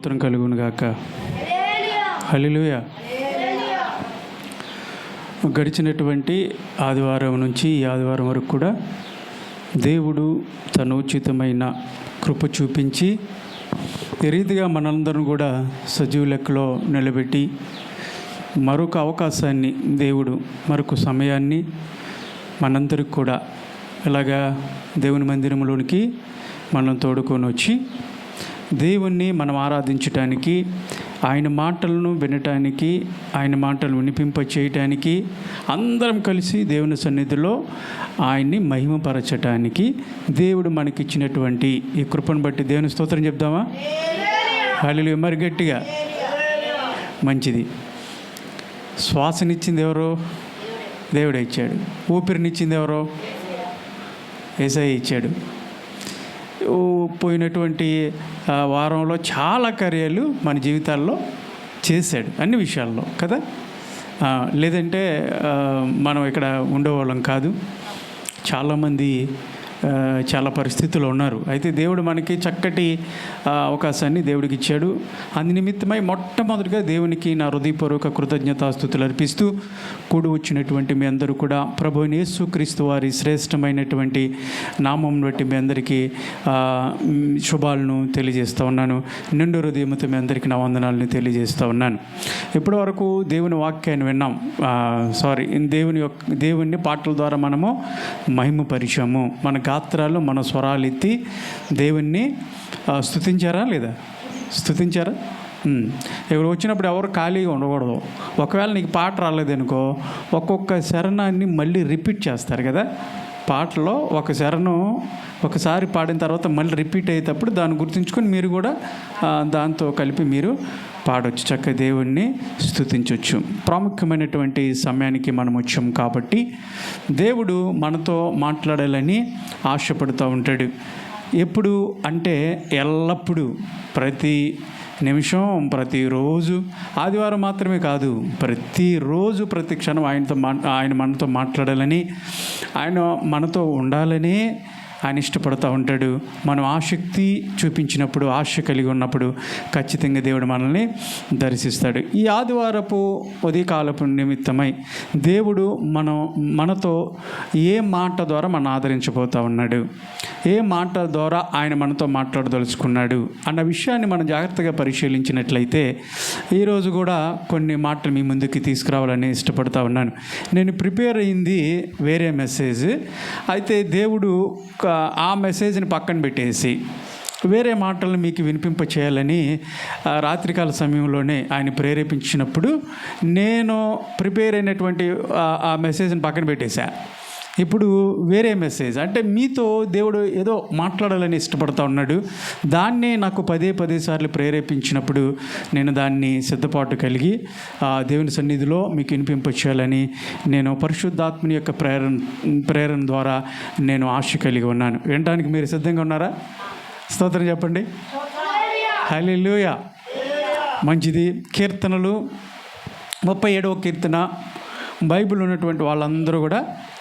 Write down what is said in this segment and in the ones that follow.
స్తోత్రం కలుగును గాక. హల్లెలూయా. గడిచినటువంటి ఆదివారం నుంచి ఈ ఆదివారం వరకు కూడా దేవుడు తన ఉచితమైన కృప చూపించి ఈ రీతిగా మనందరం కూడా సజీవ లెక్కలో నిలబెట్టి మరొక అవకాశాన్ని దేవుడు మరొక సమయాన్ని మనందరికి కూడా ఇలాగా దేవుని మందిరంలోనికి మనం తోడుకొని వచ్చి దేవుణ్ణి మనం ఆరాధించటానికి, ఆయన మాటలను వినటానికి, ఆయన మాటలు వినిపింప చేయటానికి, అందరం కలిసి దేవుని సన్నిధిలో ఆయన్ని మహిమపరచటానికి దేవుడు మనకిచ్చినటువంటి ఈ కృపను బట్టి దేవుని స్తోత్రం చెప్దామా? హల్లెలూయా. మరి గట్టిగా. మంచిది. శ్వాసనిచ్చింది ఎవరో? దేవుడే ఇచ్చాడు. ఊపిరినిచ్చింది ఎవరో? యేసయ్య ఇచ్చాడు. పోయినటువంటి వారంలో చాలా కార్యాలు మన జీవితాల్లో చేశాడు, అన్ని విషయాల్లో కదా. లేదంటే మనం ఇక్కడ ఉండేవాళ్ళం కాదు. చాలామంది చాలా పరిస్థితులు ఉన్నారు. అయితే దేవుడు మనకి చక్కటి అవకాశాన్ని దేవుడికి ఇచ్చాడు. అందు నిమిత్తమై మొట్టమొదటిగా దేవునికి నా హృదయపూర్వక కృతజ్ఞతాస్తుతులు అర్పిస్తూ కూడి వచ్చినటువంటి మీ అందరూ కూడా ప్రభువైన యేసుక్రీస్తు వారి శ్రేష్టమైనటువంటి నామం బట్టి మీ అందరికీ శుభాలను తెలియజేస్తూ ఉన్నాను. నిండు హృదయంతో మీ అందరికీ నా వందనాలను తెలియజేస్తూ ఉన్నాను. ఇప్పటి వరకు దేవుని వాక్యాన్ని విన్నాం. దేవుని పాటల ద్వారా మనము మహిమపరిచాము. మన గాత్రాలు, మన స్వరాలు ఎత్తి దేవుణ్ణి స్తుతించారా లేదా? స్తుతించారా? ఎవరు వచ్చినప్పుడు ఎవరు ఖాళీగా ఉండకూడదు. ఒకవేళ నీకు పాట రాలేదనుకో, ఒక్కొక్క శరణాన్ని మళ్ళీ రిపీట్ చేస్తారు కదా. పాటలో ఒక శరణం ఒకసారి పాడిన తర్వాత మళ్ళీ రిపీట్ అయ్యేటప్పుడు దాన్ని గుర్తుంచుకొని మీరు కూడా దాంతో కలిపి మీరు పాడవచ్చు, చక్కగా దేవుణ్ణి స్తుతించవచ్చు. ప్రాముఖ్యమైనటువంటి సమయానికి మనం వచ్చాం కాబట్టి దేవుడు మనతో మాట్లాడాలని ఆశపడుతూ ఉంటాడు. ఎప్పుడు అంటే ఎల్లప్పుడూ, ప్రతి నిమిషం, ప్రతిరోజు, ఆదివారం మాత్రమే కాదు, ప్రతిరోజు ప్రతి క్షణం ఆయన మనతో మాట్లాడాలని, ఆయన మనతో ఉండాలని ఆయన ఇష్టపడుతూ ఉంటాడు. మనం ఆసక్తి చూపించినప్పుడు, ఆశ కలిగి ఉన్నప్పుడు ఖచ్చితంగా దేవుడు మనల్ని దర్శిస్తాడు. ఈ ఆదివారపు ఉదయకాలపు నిమిత్తమై దేవుడు మనతో ఏ మాట ద్వారా మనం ఆదరించబోతూ ఉన్నాడు, ఏ మాట ద్వారా ఆయన మనతో మాట్లాడదలుచుకున్నాడు అన్న విషయాన్ని మనం జాగ్రత్తగా పరిశీలించినట్లయితే ఈరోజు కూడా కొన్ని మాటలు మీ ముందుకి తీసుకురావాలని ఇష్టపడుతూ ఉన్నాను. నేను ప్రిపేర్ అయింది వేరే మెసేజ్. అయితే దేవుడు ఆ మెసేజ్ని పక్కన పెట్టేసి వేరే మాటలను మీకు వినిపింప చేయాలని రాత్రికాల సమయంలోనే ఆయన ప్రేరేపించినప్పుడు నేను ప్రిపేర్ అయినటువంటి ఆ మెసేజ్ని పక్కన పెట్టేశా. ఇప్పుడు వేరే మెసేజ్, అంటే మీతో దేవుడు ఏదో మాట్లాడాలని ఇష్టపడుతూ ఉన్నాడు. దాన్నే నాకు పదే సార్లు ప్రేరేపించినప్పుడు నేను దాన్ని సిద్ధపాటు కలిగి దేవుని సన్నిధిలో మీకు వినిపింప చేయాలని నేను పరిశుద్ధాత్మని యొక్క ప్రేరణ ద్వారా నేను ఆశ కలిగి ఉన్నాను. వినడానికి మీరు సిద్ధంగా ఉన్నారా? స్తోత్రం చెప్పండి. హల్లెలూయా. మంచిది. కీర్తనలు 37వ కీర్తన బైబిల్ ఉన్నటువంటి వాళ్ళందరూ కూడా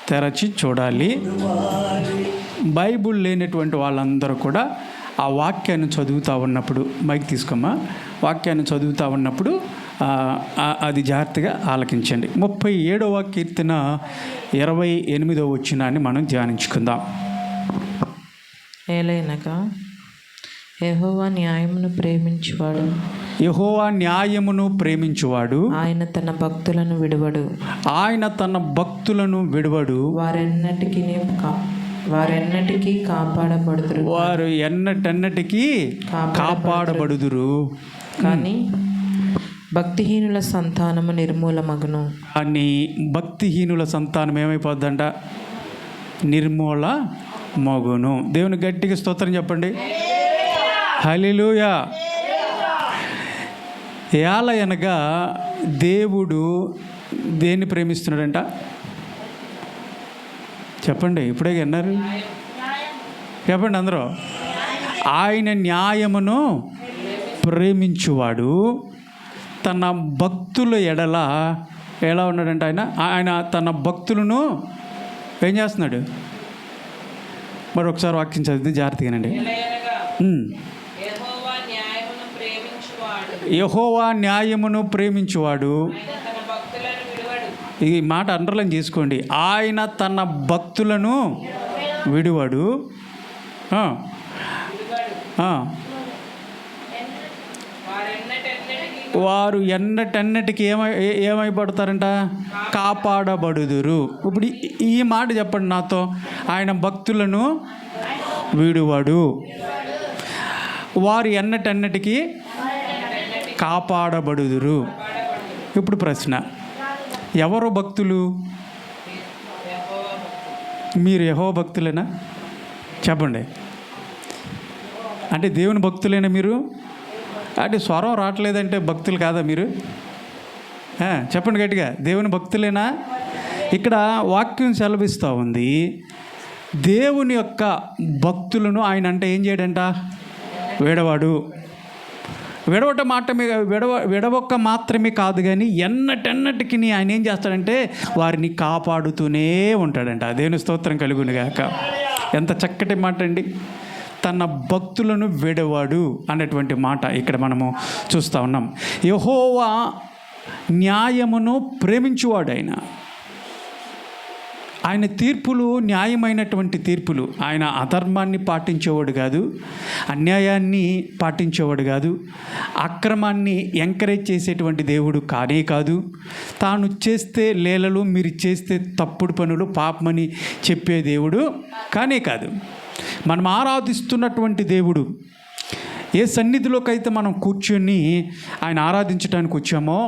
తెరచి చూడాలి. బైబిల్ లేనటువంటి వాళ్ళందరూ కూడా ఆ వాక్యాన్ని చదువుతూ ఉన్నప్పుడు, మైక్ తీసుకోమ్మా, వాక్యాన్ని చదువుతూ ఉన్నప్పుడు అది జాగ్రత్తగా ఆలకించండి. 37వ కీర్తన 28వ వచనాన్ని మనం ధ్యానించుకుందాం. ఏలైనగా యెహోవా న్యాయమును ప్రేమించువాడు, యెహోవా న్యాయమును ప్రేమించువాడు, ఆయన తన భక్తులను విడువడు, ఆయన తన భక్తులను విడువడు, వారెన్నటికీ కాపాడబడుదురు, వారు ఎన్నటెన్నటికీ కాపాడబడుదురు. కానీ భక్తిహీనుల సంతానము నిర్మూలమగును. అని భక్తిహీనుల సంతానం ఏమైపోద్దంట? నిర్మూల మగును. దేవుని గట్టిగా స్తోత్రం చెప్పండి. హల్లెలూయా. అనగా దేవుడు దేన్ని ప్రేమిస్తున్నాడంట? చెప్పండి, ఇప్పుడే అన్నారు. చెప్పండి అందరూ. ఆయన న్యాయమును ప్రేమించువాడు, తన భక్తుల ఎడల ఎలా ఉన్నాడంట? ఆయన తన భక్తులను ఏం చేస్తున్నాడు? మరొకసారి వాక్యం చదివితే జాగ్రత్తగానండి. యెహోవా న్యాయమును ప్రేమించువాడు. ఈ మాట అండర్లైన్ చేసుకోండి. ఆయన తన భక్తులను విడువాడు. వారు ఎన్నటెన్నటికి ఏమైపడతారంట? కాపాడబడుదురు. ఇప్పుడు ఈ మాట చెప్పండి నాతో. ఆయన భక్తులను వీడువాడు, వారు ఎన్నటెన్నటికి కాపాడబడుదురు. ఇప్పుడు ప్రశ్న, ఎవరు భక్తులు? మీరు యెహోవా భక్తులేనా? చెప్పండి. అంటే దేవుని భక్తులేనా మీరు? అంటే స్వరం రావట్లేదంటే భక్తులు కాదా మీరు? చెప్పండి గట్టిగా, దేవుని భక్తులేనా? ఇక్కడ వాక్యం సెలవిస్తూ ఉంది, దేవుని యొక్క భక్తులను ఆయన అంటే ఏం చేయడంట? విడవాడు. విడవొక్క మాత్రమే కాదు కానీ ఎన్నటెన్నటికి ఆయన ఏం చేస్తాడంటే వారిని కాపాడుతూనే ఉంటాడంట. దేవుని స్తోత్రం కలుగునుగాక. ఎంత చక్కటి మాట అండి. తన భక్తులను విడవాడు అన్నటువంటి మాట ఇక్కడ మనము చూస్తూ ఉన్నాం. యెహోవా న్యాయమును ప్రేమించువాడు. ఆయన తీర్పులు న్యాయమైనటువంటి తీర్పులు. ఆయన అధర్మాన్ని పాటించేవాడు కాదు, అన్యాయాన్ని పాటించేవాడు కాదు, అక్రమాన్ని ఎంకరేజ్ చేసేటువంటి దేవుడు కానే కాదు. తాను చేస్తే లీలలు, మీరు చేస్తే తప్పుడు పనులు పాపమని చెప్పే దేవుడు కానే కాదు. మనం ఆరాధిస్తున్నటువంటి దేవుడు, ఏ సన్నిధిలోకైతే మనం కూర్చొని ఆయన ఆరాధించడానికి వచ్చామో,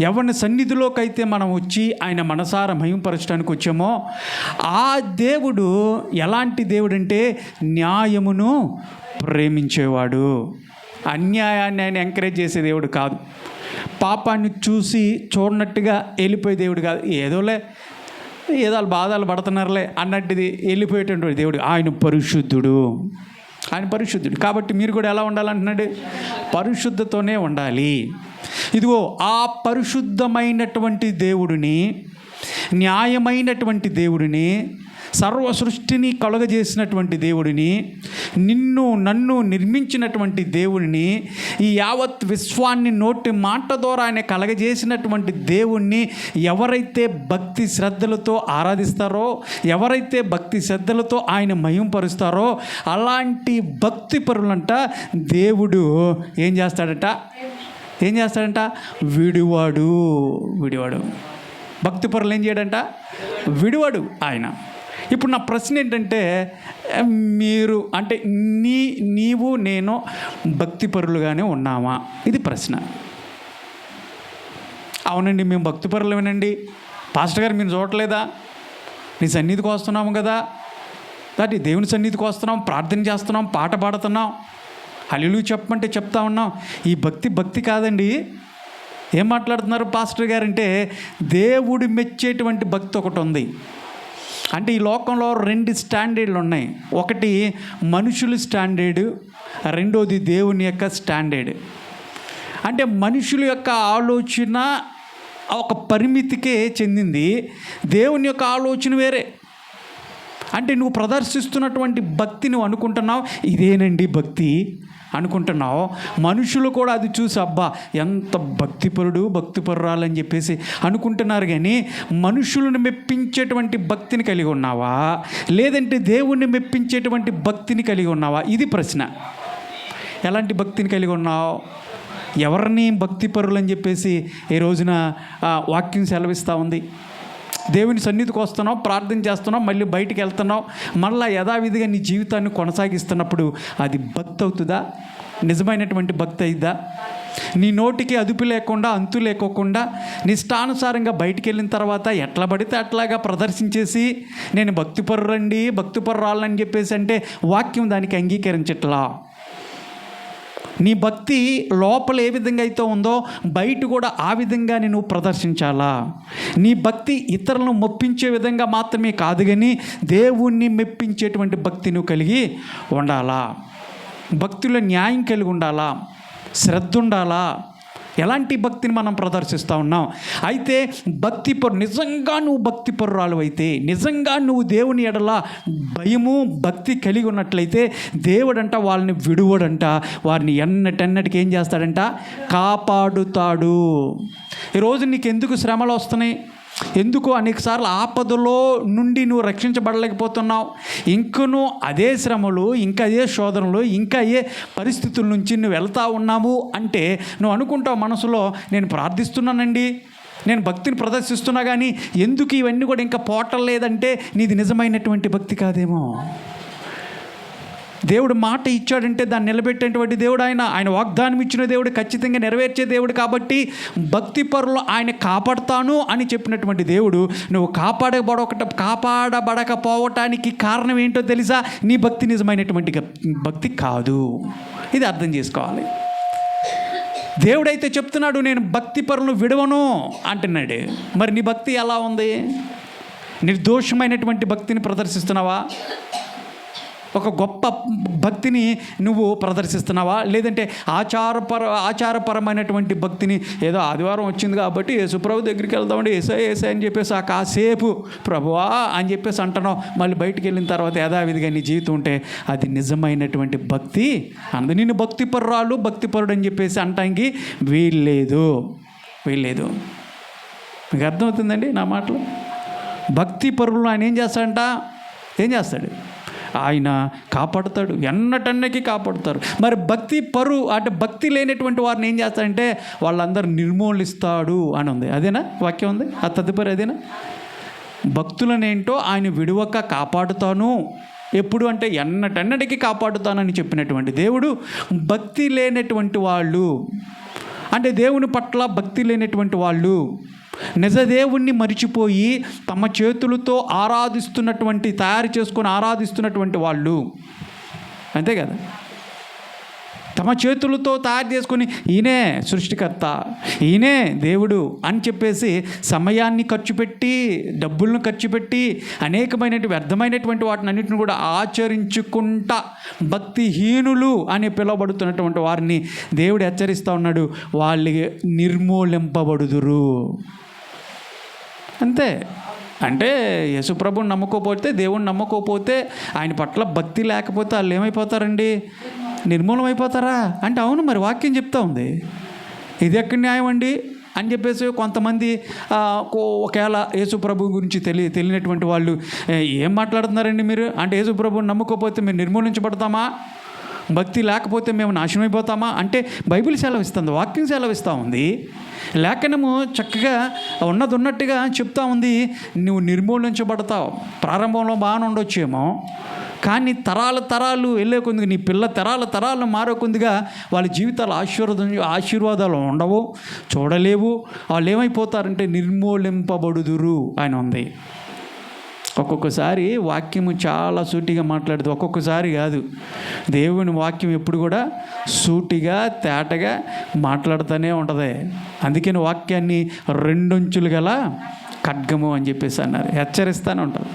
ఎవరి సన్నిధిలోకైతే మనం వచ్చి ఆయన మనసారా మహిమపరచడానికి వచ్చామో, ఆ దేవుడు ఎలాంటి దేవుడు అంటే న్యాయమును ప్రేమించేవాడు. అన్యాయాన్ని ఆయన ఎంకరేజ్ చేసే దేవుడు కాదు. పాపాన్ని చూసి చూడనట్టుగా వెళ్ళిపోయే దేవుడు కాదు. ఏదో బాధలు పడుతున్నారులే అన్నట్టుది వెళ్ళిపోయేటటువంటి దేవుడు. ఆయన పరిశుద్ధుడు. కాబట్టి మీరు కూడా ఎలా ఉండాలంటున్నాడు? పరిశుద్ధతోనే ఉండాలి. ఇదిగో ఆ పరిశుద్ధమైనటువంటి దేవుడిని, న్యాయమైనటువంటి దేవుడిని, సర్వ సృష్టిని కలుగజేసినటువంటి దేవుడిని, నిన్ను నన్ను నిర్మించినటువంటి దేవుడిని, ఈ యావత్ విశ్వాన్ని నోటి మాట ద్వారా ఆయన కలగజేసినటువంటి దేవుణ్ణి ఎవరైతే భక్తి శ్రద్ధలతో ఆరాధిస్తారో, ఎవరైతే భక్తి శ్రద్ధలతో ఆయన మహింపరుస్తారో, అలాంటి భక్తి పరులంట దేవుడు ఏం చేస్తాడంట? విడివాడు. భక్తి పరులు ఏం చేయడంట? విడివాడు ఆయన. ఇప్పుడు నా ప్రశ్న ఏంటంటే, మీరు అంటే నీవు నేను భక్తిపరులుగానే ఉన్నామా? ఇది ప్రశ్న. అవునండి, మేము భక్తిపరులమేనండి. పాస్టర్ గారు మీరు చూడలేదా? నీ సన్నిధికి వస్తున్నాము కదా, దేవుని సన్నిధికి వస్తున్నాం, ప్రార్థన చేస్తున్నాం, పాట పాడుతున్నాం, హల్లెలూయా చెప్పమంటే చెప్తా ఉన్నాం. ఈ భక్తి కాదండి. ఏం మాట్లాడుతున్నారు పాస్టర్ గారు అంటే, దేవుడు మెచ్చేటువంటి భక్తి ఒకటి ఉంది. అంటే ఈ లోకంలో 2 స్టాండర్డ్లు ఉన్నాయి. ఒకటి మనుషుల స్టాండర్డు, రెండోది దేవుని యొక్క స్టాండర్డ్. అంటే మనుషుల యొక్క ఆలోచన ఒక పరిమితికే చెందింది, దేవుని యొక్క ఆలోచన వేరే. అంటే నువ్వు ప్రదర్శిస్తున్నటువంటి భక్తి నువ్వు అనుకుంటున్నావు ఇదేనండి భక్తి అనుకుంటున్నావు. మనుషులు కూడా అది చూసి అబ్బా ఎంత భక్తిపరురాలని చెప్పేసి అనుకుంటున్నారు. కానీ మనుషులను మెప్పించేటువంటి భక్తిని కలిగి ఉన్నావా, లేదంటే దేవుణ్ణి మెప్పించేటువంటి భక్తిని కలిగి ఉన్నావా? ఇది ప్రశ్న. ఎలాంటి భక్తిని కలిగి ఉన్నావు? ఎవరిని భక్తిపరులు అని చెప్పేసి ఈ రోజున వాక్యం సెలవిస్తూ ఉంది. దేవుని సన్నిధికి వస్తున్నావు, ప్రార్థన చేస్తున్నావు, మళ్ళీ బయటికి వెళ్తున్నావు, మళ్ళీ యథావిధిగా నీ జీవితాన్ని కొనసాగిస్తున్నప్పుడు అది భక్తి అవుతుందా? నిజమైనటువంటి భక్తి అయిద్దా? నీ నోటికి అదుపు లేకుండా, అంతు లేకోకుండా నిష్టానుసారంగా బయటికి వెళ్ళిన తర్వాత ఎట్లా పడితే అట్లాగా ప్రదర్శించేసి నేను భక్తిపరురాలని చెప్పేసి అంటే వాక్యం దానికి అంగీకరించట్లా. నీ భక్తి లోపల ఏ విధంగా అయితే ఉందో బయట కూడా ఆ విధంగా నువ్వు ప్రదర్శించాలా. నీ భక్తి ఇతరులను మెప్పించే విధంగా మాత్రమే కాదు, కానీ దేవుణ్ణి మెప్పించేటువంటి భక్తి నువ్వు కలిగి ఉండాలా. భక్తిలో న్యాయం కలిగి ఉండాలా, శ్రద్ధ ఉండాలా, ఎలాంటి భక్తిని మనం ప్రదర్శిస్తూ ఉన్నాం? అయితే నిజంగా నువ్వు భక్తిపరురాలు అయితే, నిజంగా నువ్వు దేవుని ఎడల భయము భక్తి కలిగి ఉన్నట్లయితే దేవుడంట వాళ్ళని విడువడంట, వారిని ఎన్నటెన్నటికి ఏం చేస్తాడంట? కాపాడుతాడు. ఈరోజు నీకు ఎందుకు శ్రమలు వస్తున్నాయి? ఎందుకు అనేకసార్లు ఆపదలో నుండి నువ్వు రక్షించబడలేకపోతున్నావు? ఇంకను అదే శ్రమలు, ఇంకా అదే శోధనలు, ఇంకా అదే పరిస్థితుల నుంచి నువ్వు వెళ్తా ఉన్నావు అంటే నువ్వు అనుకుంటావు మనసులో, నేను ప్రార్థిస్తున్నానండి, నేను భక్తిని ప్రదర్శిస్తున్నా, కానీ ఎందుకు ఇవన్నీ కూడా ఇంకా పోవట్లేదంటే నీది నిజమైనటువంటి భక్తి కాదేమో. దేవుడు మాట ఇచ్చాడంటే దాన్ని నిలబెట్టేటువంటి దేవుడు ఆయన వాగ్దానం ఇచ్చిన దేవుడు, ఖచ్చితంగా నెరవేర్చే దేవుడు. కాబట్టి భక్తి పరులు ఆయన కాపాడుతాను అని చెప్పినటువంటి దేవుడు, నువ్వు కాపాడబడకపోవటానికి కారణం ఏంటో తెలుసా? నీ భక్తి నిజమైనటువంటి భక్తి కాదు. ఇది అర్థం చేసుకోవాలి. దేవుడైతే చెప్తున్నాడు, నేను భక్తి పరులను విడవను అంటున్నాడు. మరి నీ భక్తి ఎలా ఉంది? నిర్దోషమైనటువంటి భక్తిని ప్రదర్శిస్తున్నావా? ఒక గొప్ప భక్తిని నువ్వు ప్రదర్శిస్తున్నావా? లేదంటే ఆచారపరమైనటువంటి భక్తిని, ఏదో ఆదివారం వచ్చింది కాబట్టి యేసుప్రభు దగ్గరికి వెళ్దామండి, ఏసై అని చెప్పేసి ఆ కాసేపు ప్రభువా అని చెప్పేసి అంటున్నావు, మళ్ళీ బయటికి వెళ్ళిన తర్వాత యథావిధిగా నీ జీవితం ఉంటే అది నిజమైనటువంటి భక్తి అందు. నిన్ను భక్తిపరుడు అని చెప్పేసి అంటానికి వీల్లేదు. మీకు అర్థమవుతుందండి నా మాటలు? భక్తి పరులు ఆయన ఏం చేస్తాడు? ఆయన కాపాడుతాడు, ఎన్నటన్నకి కాపాడుతారు. మరి భక్తి లేనటువంటి వారిని ఏం చేస్తాడంటే వాళ్ళందరూ నిర్మూలిస్తాడు అని ఉంది. అదేనా వాక్యం ఉంది? ఆ తదుపరి అదేనా? భక్తులనేంటో ఆయన విడువక కాపాడుతాను. ఎప్పుడు అంటే ఎన్నటన్నటికీ కాపాడుతానని చెప్పినటువంటి దేవుడు, భక్తి లేనటువంటి వాళ్ళు అంటే దేవుని పట్ల భక్తి లేనటువంటి వాళ్ళు, నిజదేవుణ్ణి మరిచిపోయి తమ చేతులతో తయారు చేసుకొని ఆరాధిస్తున్నటువంటి వాళ్ళు, అంతే కదా, తమ చేతులతో తయారు చేసుకొని ఈయనే సృష్టికర్త, ఈయనే దేవుడు అని చెప్పేసి సమయాన్ని ఖర్చు పెట్టి, డబ్బులను ఖర్చు పెట్టి, అనేకమైనటువంటి వ్యర్థమైనటువంటి వాటిని అన్నింటిని కూడా ఆచరించుకుంటా భక్తిహీనులు అని పిలువబడుతున్నటువంటి వారిని దేవుడు హెచ్చరిస్తూ ఉన్నాడు. వాళ్ళు నిర్మూలింపబడుదురు. అంతే. అంటే యేసుప్రభుని నమ్ముకోకపోతే, దేవుణ్ణి నమ్ముకోకపోతే, ఆయన పట్ల భక్తి లేకపోతే వాళ్ళు ఏమైపోతారండి? నిర్మూలమైపోతారా అంటే అవును, మరి వాక్యం చెప్తా ఉంది. ఇది ఎక్కడి న్యాయం అండి అని చెప్పేసి కొంతమంది ఒకవేళ యేసుప్రభు గురించి తెలియనటువంటి వాళ్ళు ఏం మాట్లాడుతున్నారండి మీరు అంటే, యేసుప్రభుని నమ్ముకోకపోతే మేము నిర్మూలించబడతామా? భక్తి లేకపోతే మేము నాశనమైపోతామా అంటే బైబిల్ సెలవిస్తుంది, వాక్యం సెలవిస్తూ ఉంది. లేఖనము చక్కగా ఉన్నట్టుగా చెప్తా ఉంది. నువ్వు నిర్మూలించబడతావు. ప్రారంభంలో బాగానే ఉండొచ్చేమో, కానీ తరాలు వెళ్ళే కొద్దిగా, నీ పిల్ల తరాలు మారే కొద్దిగా వాళ్ళ జీవితాలు ఆశీర్వాదాలు ఉండవు, చూడలేవు. వాళ్ళు ఏమైపోతారంటే నిర్మూలింపబడుదురు అని ఉంది. ఒక్కొక్కసారి వాక్యము చాలా సూటిగా మాట్లాడుతుంది, ఒక్కొక్కసారి కాదు. దేవుని వాక్యం ఎప్పుడు కూడా సూటిగా తేటగా మాట్లాడుతూనే ఉంటుంది. అందుకని వాక్యాన్ని రెండొంచులు గల ఖడ్గము అని చెప్పేసి అన్నారు. హెచ్చరిస్తూనే ఉంటుంది.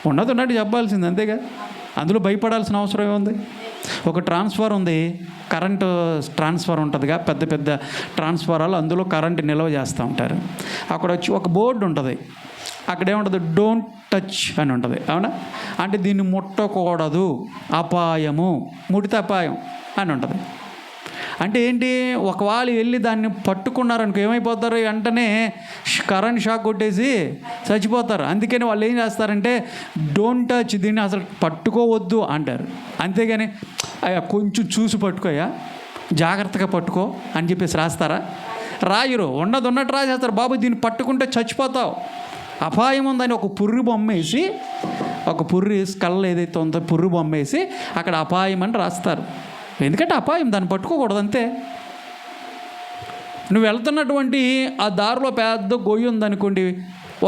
ఉన్నట్టు చెప్పాల్సింది, అంతేగా. అందులో భయపడాల్సిన అవసరం ఏముంది? ఒక ట్రాన్స్ఫర్ ఉంది, కరెంటు ట్రాన్స్ఫర్ ఉంటుందిగా, పెద్ద ట్రాన్స్ఫారాలు, అందులో కరెంటు నిల్వ చేస్తూ ఉంటారు. అక్కడ వచ్చి ఒక బోర్డు ఉంటుంది, అక్కడేముంటుంది? డోంట్ టచ్ అని ఉంటుంది. అవునా? అంటే దీన్ని ముట్టకూడదు, అపాయము, ముడితే అపాయం అని ఉంటుంది. అంటే ఏంటి? ఒకవేళ వెళ్ళి దాన్ని పట్టుకున్నారనుకో ఏమైపోతారు? వెంటనే కరెంట్ షాక్ కొట్టేసి చచ్చిపోతారు. అందుకని వాళ్ళు ఏం చేస్తారంటే డోంట్ టచ్, దీన్ని అసలు పట్టుకోవద్దు అంటారు. అంతేగాని కొంచెం చూసి పట్టుకోయా, జాగ్రత్తగా పట్టుకో అని చెప్పేసి రాస్తారా? రాయరు. ఉన్నట్టు రాసేస్తారు. బాబు దీన్ని పట్టుకుంటే చచ్చిపోతావు, అపాయం ఉందని ఒక పుర్రి బొమ్మ వేసి, ఒక పుర్రి స్కల్ ఏదైతే ఉందో పుర్రి బొమ్మ వేసి అక్కడ అపాయం అని రాస్తారు. ఎందుకంటే అపాయం, దాన్ని పట్టుకోకూడదు, అంతే. నువ్వు వెళ్తున్నటువంటి ఆ దారిలో పెద్ద గొయ్యి ఉందనుకోండి,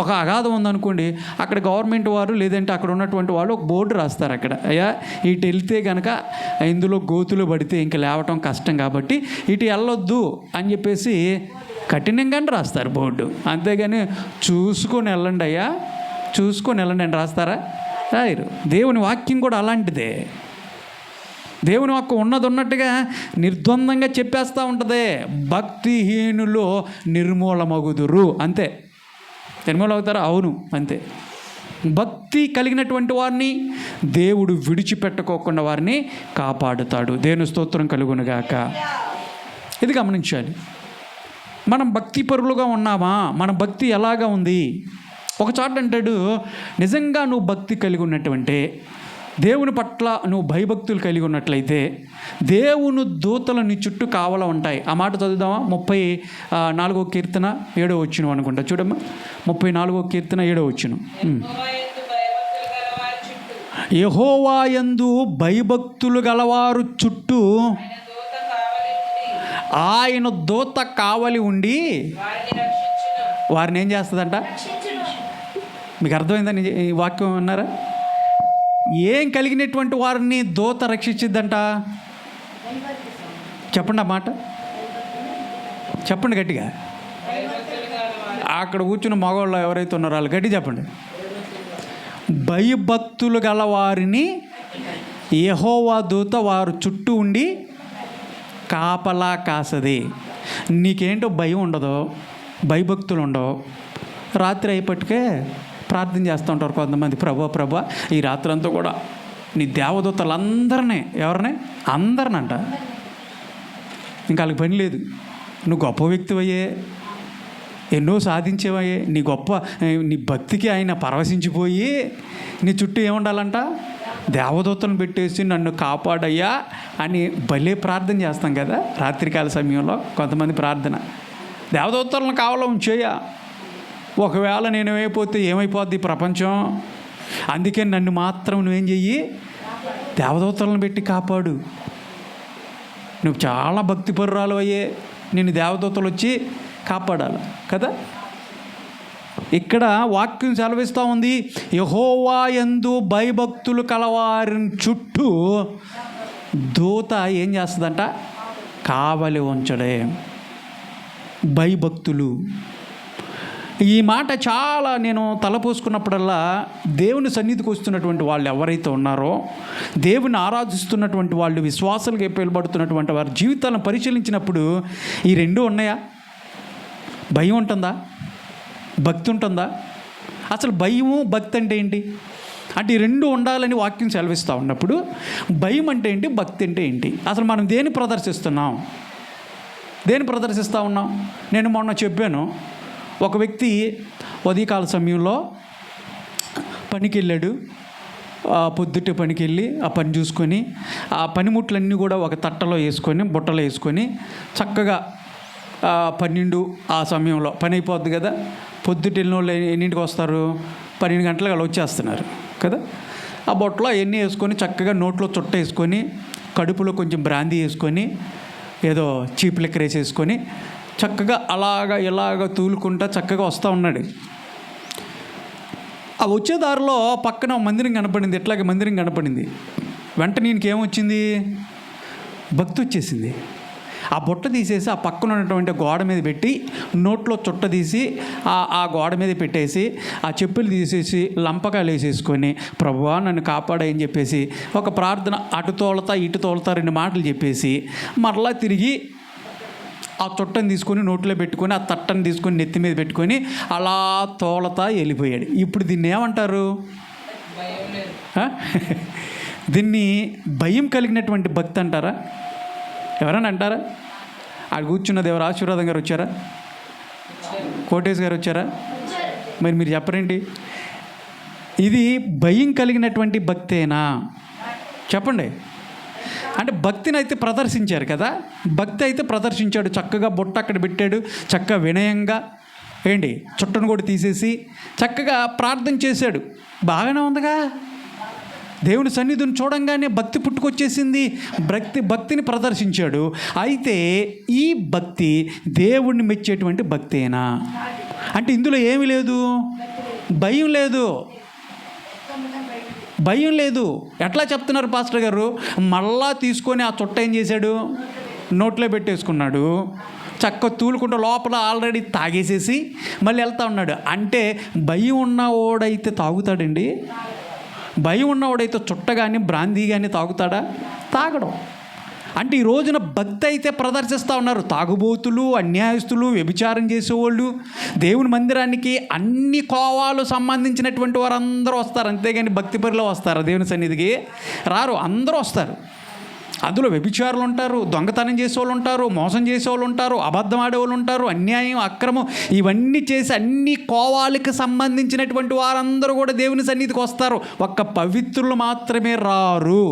ఒక అగాధం ఉందనుకోండి, అక్కడ గవర్నమెంట్ వారు లేదంటే అక్కడ ఉన్నటువంటి వాళ్ళు ఒక బోర్డు రాస్తారు. అక్కడ అయ్యా ఇటు వెళ్తే కనుక ఇందులో గోతులు పడితే ఇంకా లేవటం కష్టం కాబట్టి ఇటు వెళ్ళొద్దు అని చెప్పేసి కఠినంగానే రాస్తారు బోర్డు. అంతేగాని చూసుకొని వెళ్ళండి అయ్యా, చూసుకొని వెళ్ళండి అని రాస్తారా? రాయరు. దేవుని వాక్యం కూడా అలాంటిదే. దేవుని వాక్కు ఉన్నది ఉన్నట్టుగా నిర్ద్వందంగా చెప్పేస్తూ ఉంటుంది. భక్తిహీనులు నిర్మూలమగుదురు, అంతే. నిర్మూలమవుతారా? అవును, అంతే. భక్తి కలిగినటువంటి వారిని దేవుడు విడిచిపెట్టుకోకుండా వారిని కాపాడుతాడు. దేవుని స్తోత్రం కలుగునుగాక. ఇది గమనించాలి. మనం భక్తిపరులుగా ఉన్నామా? మన భక్తి ఎలాగా ఉంది? ఒక చోట అంటాడు, నిజంగా నువ్వు భక్తి కలిగి ఉన్నటువంటి, దేవుని పట్ల నువ్వు భయభక్తులు కలిగి ఉన్నట్లయితే దేవుని దూతలు నీ చుట్టూ కావలా ఉంటాయి. ఆ మాట చదువుదామా? 34వ కీర్తన 7వ వచనం అనుకుంటా. చూడమ్మా, 34వ కీర్తన 7వ వచనం. యెహోవా యందు భయభక్తులు గలవారు చుట్టూ ఆయన దూత కావలి ఉండి వారిని ఏం చేస్తుందంట? మీకు అర్థమైందని ఈ వాక్యం అన్నారా? ఏం కలిగినటువంటి వారిని దూత రక్షించిద్దంట? చెప్పండి ఆ మాట, చెప్పండి గట్టిగా. అక్కడ కూర్చున్న మగవాళ్ళు ఎవరైతే ఉన్నారో వాళ్ళు గట్టి చెప్పండి. భయభక్తులు గల వారిని యెహోవా దూత వారు చుట్టూ ఉండి కాపలా కాసది. నీకేంటో భయం ఉండదు, భయభక్తులు ఉండవు. రాత్రి అయిపట్టుకే ప్రార్థన చేస్తూ ఉంటారు కొంతమంది, ప్రభా ఈ రాత్రి అంతా కూడా నీ దేవదూతలందరినీ, ఎవరిని? అందరినంట. ఇంకా వాళ్ళకి పని లేదు. నువ్వు గొప్ప వ్యక్తివయ్యే, ఎన్నో సాధించేవయ్యే, నీ భక్తికి ఆయన పరవశించిపోయి నీ చుట్టూ ఏముండాలంట? దేవదూతలను పెట్టేసి నన్ను కాపాడయ్యా అని భలే ప్రార్థన చేస్తాం కదా రాత్రికాల సమయంలో. కొంతమంది ప్రార్థన, దేవదూతలను కావాలో ఉంచేయ, ఒకవేళ నేను ఏమైపోతే ఏమైపోద్ది ప్రపంచం, అందుకే నన్ను మాత్రం నువ్వేం చెయ్యి, దేవదూతలను పెట్టి కాపాడు. నువ్వు చాలా భక్తిపరురాలు అయ్యే, నిన్ను దేవదూతలు వచ్చి కాపాడాలి కదా. ఇక్కడ వాక్యం సెలవిస్తూ ఉంది, యెహోవా యందు భయభక్తులు కలవారిని చుట్టూ దూత ఏం చేస్తుందంట? కావలి ఉంచడే. భయభక్తులు, ఈ మాట చాలా నేను తలపోసుకున్నప్పుడల్లా దేవుని సన్నిధికి వస్తున్నటువంటి వాళ్ళు ఎవరైతే ఉన్నారో, దేవుని ఆరాధిస్తున్నటువంటి వాళ్ళు, విశ్వాసాలుగా పిలువబడుతున్నటువంటి వారి జీవితాలను పరిశీలించినప్పుడు ఈ రెండు ఉన్నాయా? భయం ఉంటుందా? భక్తి ఉంటుందా? అసలు భయము భక్తి అంటే ఏంటి? అంటే ఈ రెండు ఉండాలని వాక్యం సెలవిస్తూ ఉన్నప్పుడు భయం అంటే ఏంటి, భక్తి అంటే ఏంటి? అసలు మనం దేన్ని ప్రదర్శిస్తున్నాం? దేన్ని ప్రదర్శిస్తూ ఉన్నాం? నేను మొన్న చెప్పాను, ఒక వ్యక్తి ఉదయకాల సమయంలో పనికి వెళ్ళాడు. పొద్దుటే పనికి వెళ్ళి ఆ పని చూసుకొని ఆ పనిముట్లన్నీ కూడా ఒక తట్టలో వేసుకొని, బుట్టలో వేసుకొని చక్కగా 12 ఆ సమయంలో పని అయిపోద్ది కదా. పొద్దుట వెళ్ళిన వాళ్ళు ఎన్నింటికి వస్తారు? 12 గంటలకు అలా వచ్చేస్తున్నారు కదా. ఆ బొట్టలో అవన్నీ వేసుకొని చక్కగా నోట్లో చుట్ట వేసుకొని, కడుపులో కొంచెం బ్రాందీ వేసుకొని, ఏదో చీప్ లిక్కర్ వేసేసుకొని చక్కగా ఇలాగ తూలుకుంటా చక్కగా వస్తూ ఉన్నాడు. ఆ వచ్చే దారిలో పక్కన మందిరం కనపడింది, ఇట్లాగే మందిరం కనపడింది. వెంటనే ఈయనకేమొచ్చింది? భక్తి వచ్చేసింది. ఆ బుట్ట తీసేసి ఆ పక్కన ఉన్నటువంటి గోడ మీద పెట్టి, నోట్లో చుట్ట తీసి ఆ గోడ మీద పెట్టేసి, ఆ చెప్పులు తీసేసి లంపకాయలు వేసేసుకొని, ప్రభువా నన్ను కాపాడని చెప్పేసి ఒక ప్రార్థన, అటు తోలతా ఇటు తోలతా 2 మాటలు చెప్పేసి మరలా తిరిగి ఆ చుట్టను తీసుకొని నోట్లో పెట్టుకొని, ఆ తట్టను తీసుకొని నెత్తి మీద పెట్టుకొని అలా తోలతా వెళ్ళిపోయాడు. ఇప్పుడు దీన్ని ఏమంటారు? దీన్ని భయం కలిగినటువంటి భక్తి అంటారా? ఎవరైనా అంటారా? ఆడ కూర్చున్నది ఎవరు? ఆశీర్వాదం గారు వచ్చారా? కోటేష్ గారు వచ్చారా? మరి మీరు చెప్పరేంటి? ఇది భయం కలిగినటువంటి భక్తేనా? చెప్పండి. అంటే భక్తిని అయితే ప్రదర్శించారు కదా, భక్తి అయితే ప్రదర్శించాడు. చక్కగా బుట్ట అక్కడ పెట్టాడు, చక్కగా వినయంగా చుట్టను కూడా తీసేసి చక్కగా ప్రార్థన చేశాడు. బాగానే ఉందిగా. దేవుని సన్నిధిని చూడంగానే భక్తి పుట్టుకొచ్చేసింది. భక్తిని ప్రదర్శించాడు. అయితే ఈ భక్తి దేవుణ్ణి మెచ్చేటువంటి భక్తేనా? అంటే ఇందులో ఏమీ లేదు, భయం లేదు, భయం లేదు. ఎట్లా చెప్తున్నారు పాస్టర్ గారు? మళ్ళా తీసుకొని ఆ చుట్ట ఏం చేశాడు? నోట్లో పెట్టేసుకున్నాడు. చక్కగా తూలుకుంటూ లోపల ఆల్రెడీ తాగేసేసి మళ్ళీ వెళ్తా ఉన్నాడు. అంటే భయం ఉన్నవాడైతే తాగుతాడండి? భయం ఉన్నవాడైతే చుట్ట కానీ బ్రాందీ కానీ తాగుతాడా? తాగడం. అంటే ఈ రోజున భక్తి అయితే ప్రదర్శిస్తూ ఉన్నారు. తాగుబోతులు, అన్యాయస్తులు, వ్యభిచారం చేసేవాళ్ళు, దేవుని మందిరానికి అన్ని కోవాలు సంబంధించినటువంటి వారందరూ వస్తారు. అంతేగాని భక్తి పరిలో వస్తారు దేవుని సన్నిధికి రారు. అందరూ వస్తారు. అందులో వ్యభిచారులు ఉంటారు, దొంగతనం చేసేవాళ్ళు ఉంటారు, మోసం చేసేవాళ్ళు ఉంటారు, అబద్ధం ఆడేవాళ్ళు ఉంటారు, అన్యాయం, అక్రమం ఇవన్నీ చేసి అన్ని కోవాలకి సంబంధించినటువంటి వారందరూ కూడా దేవుని సన్నిధికి వస్తారు. ఒక్క పవిత్రులు మాత్రమే రారు.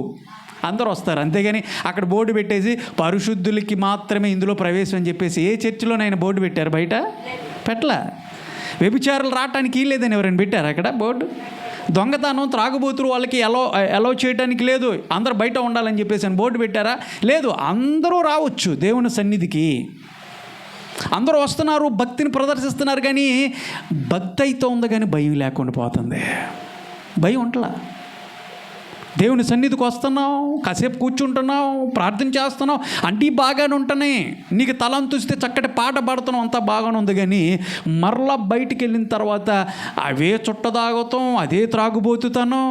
అందరూ వస్తారు. అంతేగాని అక్కడ బోర్డు పెట్టేసి పరిశుద్ధులకి మాత్రమే ఇందులో ప్రవేశం అని చెప్పేసి ఏ చర్చిలోనైనా బోర్డు పెట్టారు? బయట పెట్టలా. వ్యభిచారులు రావటానికి లేదని ఎవరైనా పెట్టారు అక్కడ బోర్డు? దొంగతనం, త్రాగుబోతులు వాళ్ళకి అలౌ చేయడానికి లేదు, అందరూ బయట ఉండాలని చెప్పేసి అని బోర్డు పెట్టారా? లేదు. అందరూ రావచ్చు దేవుని సన్నిధికి. అందరూ వస్తున్నారు, భక్తిని ప్రదర్శిస్తున్నారు. కానీ భక్తి అయితే ఉంది, కానీ భయం లేకుండా పోతుంది. భయం ఉంటలా. దేవుని సన్నిధికి వస్తున్నావు, కాసేపు కూర్చుంటున్నావు, ప్రార్థన చేస్తున్నావు, అంటే బాగానే ఉంటున్నాయి. నీకు తలంతుస్తే చక్కటి పాట పాడుతున్నావు, అంతా బాగానే ఉంది. కానీ మరలా బయటికి వెళ్ళిన తర్వాత అవే చుట్టదాగతం, అదే త్రాగుబోతుతనం,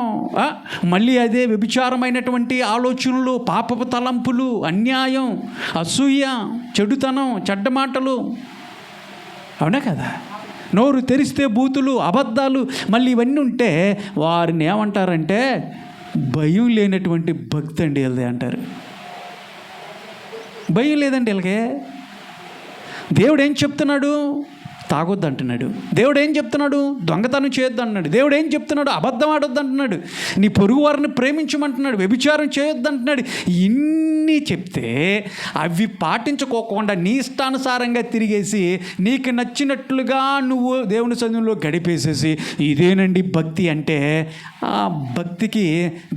మళ్ళీ అదే వ్యభిచారమైనటువంటి ఆలోచనలు, పాపపు తలంపులు, అన్యాయం, అసూయ, చెడుతనం, చెడ్డ మాటలు. అవునా కదా? నోరు తెరిస్తే బూతులు, అబద్ధాలు, మళ్ళీ ఇవన్నీ ఉంటే వారిని ఏమంటారంటే భయం లేనటువంటి భక్తి అండి వీళ్ళది అంటారు. భయం లేదండి వీళ్ళకే. దేవుడు ఏం చెప్తున్నాడు? తాగొద్దు అంటున్నాడు. దేవుడు ఏం చెప్తున్నాడు? దొంగతనం చేయొద్దు అంటున్నాడు. దేవుడు ఏం చెప్తున్నాడు? అబద్ధం ఆడొద్దు అంటున్నాడు. నీ పొరుగు వారిని ప్రేమించమంటున్నాడు. వ్యభిచారం చేయొద్దు అంటున్నాడు. ఇన్ని చెప్తే అవి పాటించుకోకుండా నీ ఇష్టానుసారంగా తిరిగేసి నీకు నచ్చినట్లుగా నువ్వు దేవుని సన్నిధిలో గడిపేసేసి ఇదేనండి భక్తి అంటే, ఆ భక్తికి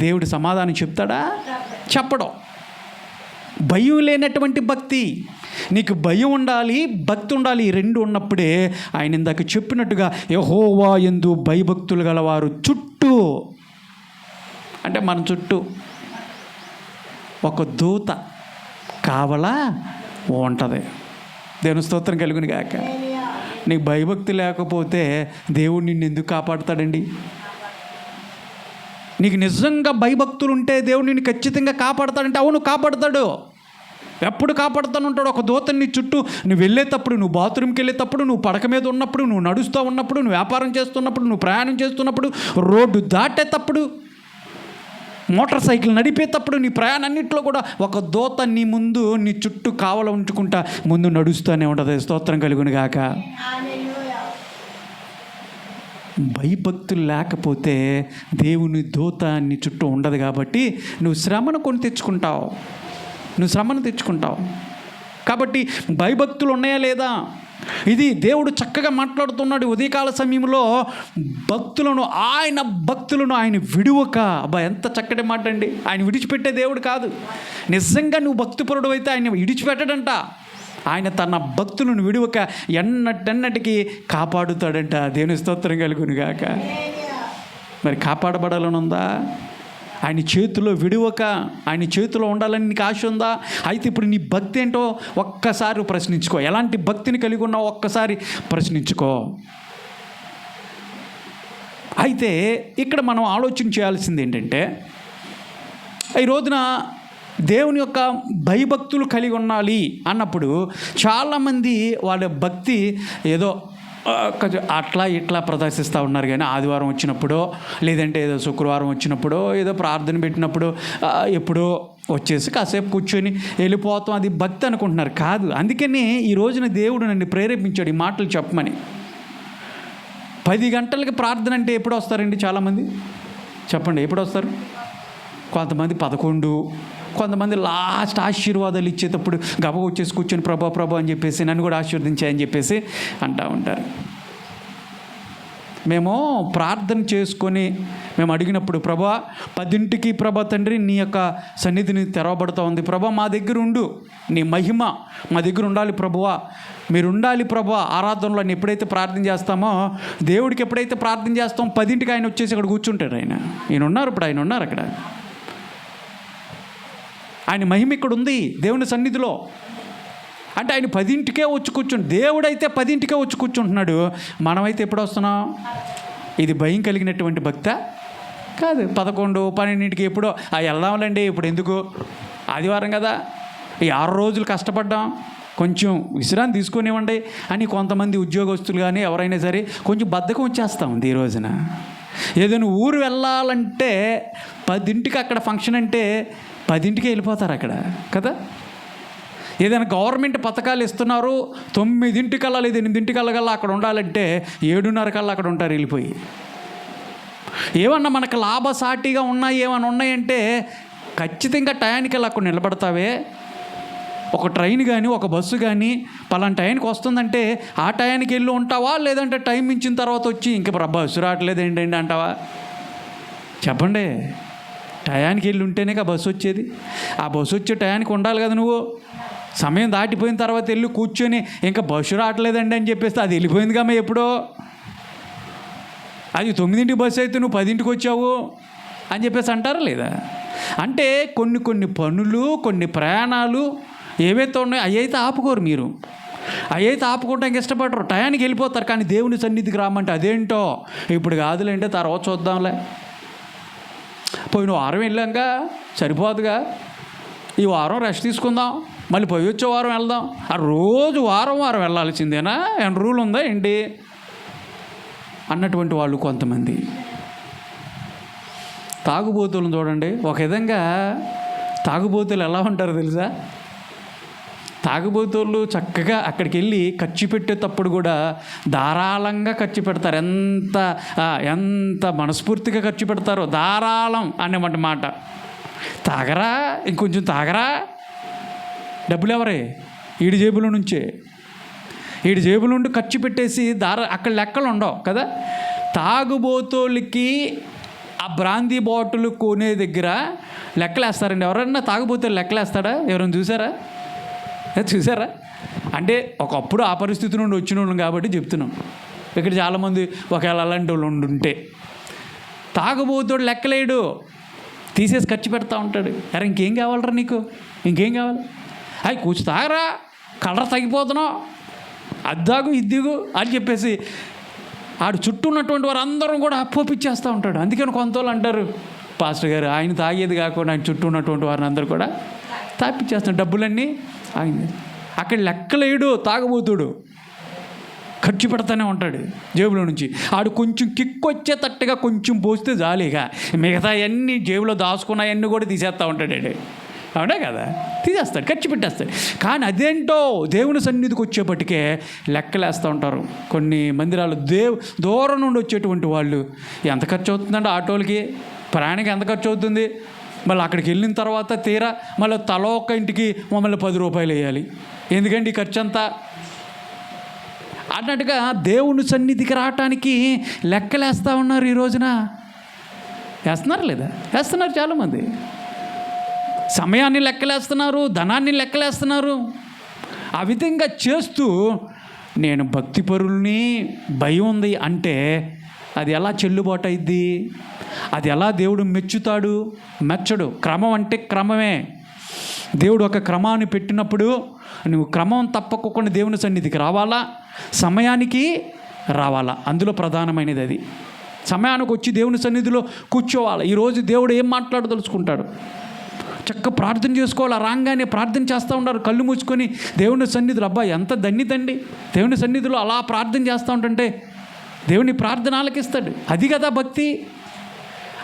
దేవుడు సమాధానం చెప్తాడా? చెప్పడం. భయం లేనటువంటి భక్తి. నీకు భయం ఉండాలి, భక్తి ఉండాలి. ఈ రెండు ఉన్నప్పుడే ఆయన ఇందాక చెప్పినట్టుగా యెహోవా యందు భయభక్తులు గలవారు చుట్టూ, అంటే మన చుట్టూ ఒక దూత కావలా ఉంటుంది. దేవుని స్తోత్రం కలుగును గాక. నీకు భయభక్తి లేకపోతే దేవుడు నిన్ను ఎందుకు కాపాడుతాడండి? నీకు నిజంగా భయభక్తులు ఉంటే దేవుడు నిన్ను ఖచ్చితంగా కాపాడుతాడంటే, అవును కాపాడుతాడు. ఎప్పుడు కాపాడుతాను ఉంటాడు. ఒక దూతని నీ చుట్టూ, నువ్వు వెళ్ళేటప్పుడు, నువ్వు బాత్రూమ్కి వెళ్ళేటప్పుడు, నువ్వు పడక మీద ఉన్నప్పుడు, నువ్వు నడుస్తూ ఉన్నప్పుడు, నువ్వు వ్యాపారం చేస్తున్నప్పుడు, నువ్వు ప్రయాణం చేస్తున్నప్పుడు, రోడ్డు దాటేటప్పుడు, మోటార్ సైకిల్ నడిపేటప్పుడు, నీ ప్రయాణాన్నింటిలో కూడా ఒక దూత నీ ముందు, నీ చుట్టూ కావల ఉంచుకుంటా ముందు నడుస్తూనే ఉంటుంది. స్తోత్రం కలుగును గాక. భయభక్తులు లేకపోతే దేవుని దూత నీ చుట్టూ ఉండదు. కాబట్టి నువ్వు శ్రమను కొని తెచ్చుకుంటావు. కాబట్టి భయభక్తులు ఉన్నాయా లేదా? ఇది దేవుడు చక్కగా మాట్లాడుతున్నాడు. ఉదయకాల సమయంలో భక్తులను ఆయన విడువక. అబ్బా, ఎంత చక్కటి మాట అండి. ఆయన విడిచిపెట్టే దేవుడు కాదు. నిజంగా నువ్వు భక్తిపరుడు అయితే ఆయన విడిచిపెట్టడంట. ఆయన తన భక్తులను విడువక ఎన్నటికి కాపాడుతాడంట. దేవుని స్తోత్రం కలుగును గాక. మరి కాపాడబడాలని ఉందా? ఆయన చేతిలో విడువక, ఆయన చేతిలో ఉండాలని నీకు ఆశ ఉందా? అయితే ఇప్పుడు నీ భక్తి ఏంటో ఒక్కసారి ప్రశ్నించుకో. ఎలాంటి భక్తిని కలిగి ఉన్నావో ఒక్కసారి ప్రశ్నించుకో. అయితే ఇక్కడ మనం ఆలోచన చేయాల్సింది ఏంటంటే, ఈ రోజున దేవుని యొక్క భయభక్తులు కలిగి ఉండాలి అన్నప్పుడు చాలామంది వాళ్ళ భక్తి ఏదో అట్లా ఇట్లా ప్రదర్శిస్తూ ఉన్నారు. కానీ ఆదివారం వచ్చినప్పుడో, లేదంటే ఏదో శుక్రవారం వచ్చినప్పుడో, ఏదో ప్రార్థన పెట్టినప్పుడు ఎప్పుడో వచ్చేసి కాసేపు కూర్చొని వెళ్ళిపోతాం, అది భక్తి అనుకుంటున్నారు. కాదు. అందుకని ఈ రోజున దేవుడు నన్ను ప్రేరేపించాడు ఈ మాటలు చెప్పమని. 10 గంటలకి ప్రార్థన అంటే ఎప్పుడు వస్తారండి చాలామంది? చెప్పండి, ఎప్పుడు వస్తారు? కొంతమంది 11, కొంతమంది లాస్ట్ ఆశీర్వాదాలు ఇచ్చేటప్పుడు గబగ వచ్చేసి కూర్చొని ప్రభా అని చెప్పేసి నన్ను కూడా ఆశీర్వదించాయని చెప్పేసి అంటూ ఉంటారు. మేము ప్రార్థన చేసుకొని మేము అడిగినప్పుడు, ప్రభా 10ంటికి ప్రభా తండ్రి నీ యొక్క సన్నిధిని తెరవబడుతూ ఉంది, ప్రభా మా దగ్గర ఉండు, నీ మహిమ మా దగ్గర ఉండాలి ప్రభువా, మీరు ఉండాలి ప్రభా ఆరాధనలో అని ఎప్పుడైతే ప్రార్థన చేస్తామో, దేవుడికి ఎప్పుడైతే ప్రార్థన చేస్తామో 10ంటికి ఆయన వచ్చేసి అక్కడ కూర్చుంటాడు. ఆయన ఉన్నారు, ఇప్పుడు ఆయన ఉన్నారు అక్కడ. ఆయన మహిమ ఇక్కడ ఉంది దేవుని సన్నిధిలో. అంటే ఆయన 10ంటికే వచ్చి కూర్చుంటు, దేవుడైతే 10ంటికే వచ్చి కూర్చుంటున్నాడు. మనమైతే ఎప్పుడు వస్తున్నాం? ఇది భయం కలిగినటువంటి భక్త కాదు, 11, 12కి ఎప్పుడో వెళ్దాంలేండి, ఇప్పుడు ఎందుకు, ఆదివారం కదా, ఈ 6 రోజులు కష్టపడ్డాం, కొంచెం విశ్రాంతి తీసుకునివ్వండి అని కొంతమంది ఉద్యోగస్తులు కానీ ఎవరైనా సరే కొంచెం బద్ధకం వచ్చేస్తూ ఉంది ఈ రోజున. ఏదైనా ఊరు వెళ్ళాలంటే 10కి అక్కడ ఫంక్షన్ అంటే 10కి వెళ్ళిపోతారు అక్కడ కదా. ఏదైనా గవర్నమెంట్ పథకాలు ఇస్తున్నారు, 9 లేదా 8 అక్కడ ఉండాలంటే 7:30 అక్కడ ఉంటారు వెళ్ళిపోయి. ఏమన్నా మనకు లాభసాటిగా ఏమైనా ఉన్నాయంటే ఖచ్చితంగా టయానికి అక్కడ నిలబడతావే. ఒక ట్రైన్ కానీ ఒక బస్సు కానీ పలానా టైంకి వస్తుందంటే ఆ టయానికి వెళ్ళి ఉంటావా, లేదంటే టైం ఇచ్చిన తర్వాత వచ్చి ఇంక బస్సు రావట్లేదు ఏంటండి అంటావా? చెప్పండి. టయానికి వెళ్ళి ఉంటేనే బస్సు వచ్చేది. ఆ బస్సు వచ్చే టయానికి ఉండాలి కదా. నువ్వు సమయం దాటిపోయిన తర్వాత వెళ్ళి కూర్చొని ఇంకా బస్సు రావట్లేదండి అని చెప్పేస్తే అది వెళ్ళిపోయింది కమ్మా ఎప్పుడో. అది 9కి బస్సు అయితే నువ్వు 10కి వచ్చావు అని చెప్పేసి అంటారా లేదా? అంటే కొన్ని పనులు, కొన్ని ప్రయాణాలు ఏవైతే ఉన్నాయో అవి అయితే ఆపుకోరు మీరు. అవి అయితే ఆపుకోవడానికి ఇష్టపడరు, టయానికి వెళ్ళిపోతారు. కానీ దేవుని సన్నిధికి రామంటే అదేంటో ఇప్పుడు కాదులేంటే తర్వాత చూద్దాంలే, పోయిన వారం వెళ్ళాక సరిపోదుగా, ఈ వారం రెస్ట్ తీసుకుందాం, మళ్ళీ పోయి వచ్చే వారం వెళ్దాం. ఆ రోజు వారం వెళ్ళాల్సిందేనా, ఏమైనా రూల్ ఉందా ఏంటి అన్నటువంటి వాళ్ళు కొంతమంది. తాగుబోతులను చూడండి. ఒక విధంగా తాగుబోతులు ఎలా ఉంటారో తెలుసా? తాగుబోతులు చక్కగా అక్కడికి వెళ్ళి ఖర్చు పెట్టేటప్పుడు కూడా ధారాళంగా ఖర్చు పెడతారు. ఎంత మనస్ఫూర్తిగా ఖర్చు పెడతారో, ధారాళం అనే మాట. తాగరా, ఇంకొంచెం తాగరా, డబ్బులు ఎవరే? ఈడి జేబుల నుంచే, ఈడి జేబుల నుండి ఖర్చు పెట్టేసి అక్కడ లెక్కలు ఉండవు కదా. తాగుబోతులకి ఆ బ్రాందీ బాటిల్ కొనే దగ్గర లెక్కలేస్తారండి. ఎవరన్నా తాగుబోతులు లెక్కలేస్తాడా? ఎవరైనా చూసారా? అంటే ఒకప్పుడు ఆ పరిస్థితి నుండి వచ్చిన వాళ్ళం కాబట్టి చెప్తున్నాం. ఇక్కడ చాలామంది ఒకవేళ అలాంటి వాళ్ళు ఉంటే తాగుబోతుడు లెక్కలేడు, తీసేసి ఖర్చు పెడతా ఉంటాడు. అరే ఇంకేం కావాలరా నీకు, ఇంకేం కావాలి, అవి కూర్చు తాగరా, కలర్ తగ్గిపోతున్నావు, అద్దాగు ఇద్దిగు అని చెప్పేసి ఆడు చుట్టూ ఉన్నటువంటి వారు అందరం కూడా అప్పోపిచ్చేస్తూ ఉంటాడు. అందుకని కొంతవాళ్ళు అంటారు, పాస్టర్ గారు ఆయన తాగేది కాకుండా ఆయన చుట్టూ ఉన్నటువంటి వారిని అందరూ కూడా తాపిచ్చేస్తాడు, డబ్బులన్నీ ఆయన. అక్కడ లెక్కలేడు తాగబోతుడు, ఖర్చు పెడతానే ఉంటాడు జేబులో నుంచి. ఆడు కొంచెం కిక్ వచ్చేటట్టుగా కొంచెం పోస్తే జాలీగా మిగతా అన్నీ జేబులో దాచుకున్నాయన్నీ కూడా తీసేస్తూ ఉంటాడు. అవునా కదా? తీసేస్తాడు, ఖర్చు పెట్టేస్తాడు. కానీ అదేంటో దేవుని సన్నిధికి వచ్చేపటికే లెక్కలేస్తూ ఉంటారు. కొన్ని మందిరాలు దూరం నుండి వచ్చేటువంటి వాళ్ళు ఎంత ఖర్చు అవుతుందంటే ఆటోలకి, ప్రయాణికి ఎంత ఖర్చు అవుతుంది, మళ్ళీ అక్కడికి వెళ్ళిన తర్వాత తీరా మళ్ళీ తల ఒక్క ఇంటికి మమ్మల్ని 10 రూపాయలు వేయాలి, ఎందుకండి ఈ ఖర్చు అంతా అన్నట్టుగా దేవుని సన్నిధికి రావటానికి లెక్కలేస్తూ ఉన్నారు. ఈ రోజున వేస్తున్నారు లేదా? వేస్తున్నారు చాలామంది. సమయాన్ని లెక్కలేస్తున్నారు, ధనాన్ని లెక్కలేస్తున్నారు. ఆ విధంగా చేస్తూ నేను భక్తిపరుల్ని, భయం ఉంది అంటే అది ఎలా చెల్లుబాటు అయింది? అది ఎలా దేవుడు మెచ్చడు. క్రమం అంటే క్రమమే. దేవుడు ఒక క్రమాన్ని పెట్టినప్పుడు నువ్వు క్రమం తప్పకుండా దేవుని సన్నిధికి రావాలా, సమయానికి రావాలా. అందులో ప్రధానమైనది అది. సమయానికి వచ్చి దేవుని సన్నిధిలో కూర్చోవాలి. ఈరోజు దేవుడు ఏం మాట్లాడదలుచుకుంటాడు? చక్కగా ప్రార్థన చేసుకోవాలి. రాగానే ప్రార్థన చేస్తూ ఉంటారు, కళ్ళు మూసుకొని దేవుని సన్నిధిలో. అబ్బా ఎంత దండి దేవుని సన్నిధిలో అలా ప్రార్థన చేస్తూ ఉంటుంటే దేవుని ప్రార్థన ఆలకిస్తాడు. అది కదా భక్తి.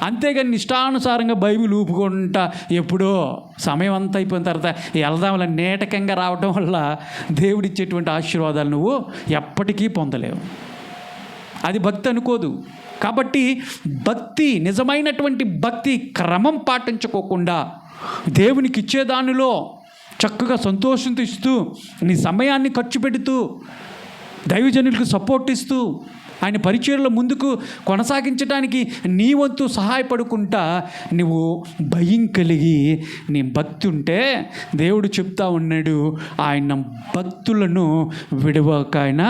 అంతేగాని ఇష్టానుసారంగా బైబిల్ ఊపుకుంటా ఎప్పుడో సమయం అంతా అయిపోయిన తర్వాత వెళ్దాంలా నేటకంగా రావడం వల్ల దేవుడిచ్చేటువంటి ఆశీర్వాదాలు నువ్వు ఎప్పటికీ పొందలేవు. అది భక్తి అనుకోదు. కాబట్టి భక్తి, నిజమైనటువంటి భక్తి క్రమం పాటించుకోకుండా దేవునికి ఇచ్చేదానిలో చక్కగా సంతోషంతో ఇస్తూ, నీ సమయాన్ని ఖర్చు పెడుతూ, దైవజనులకు సపోర్ట్ ఇస్తూ, ఆయన పరిచర్యలో ముందుకు కొనసాగించడానికి నీ వంతు సహాయపడుకుంటా నువ్వు భయం కలిగి నీ భక్తి ఉంటే దేవుడు చెప్తా ఉన్నాడు, ఆయన భక్తులను విడవక ఆయన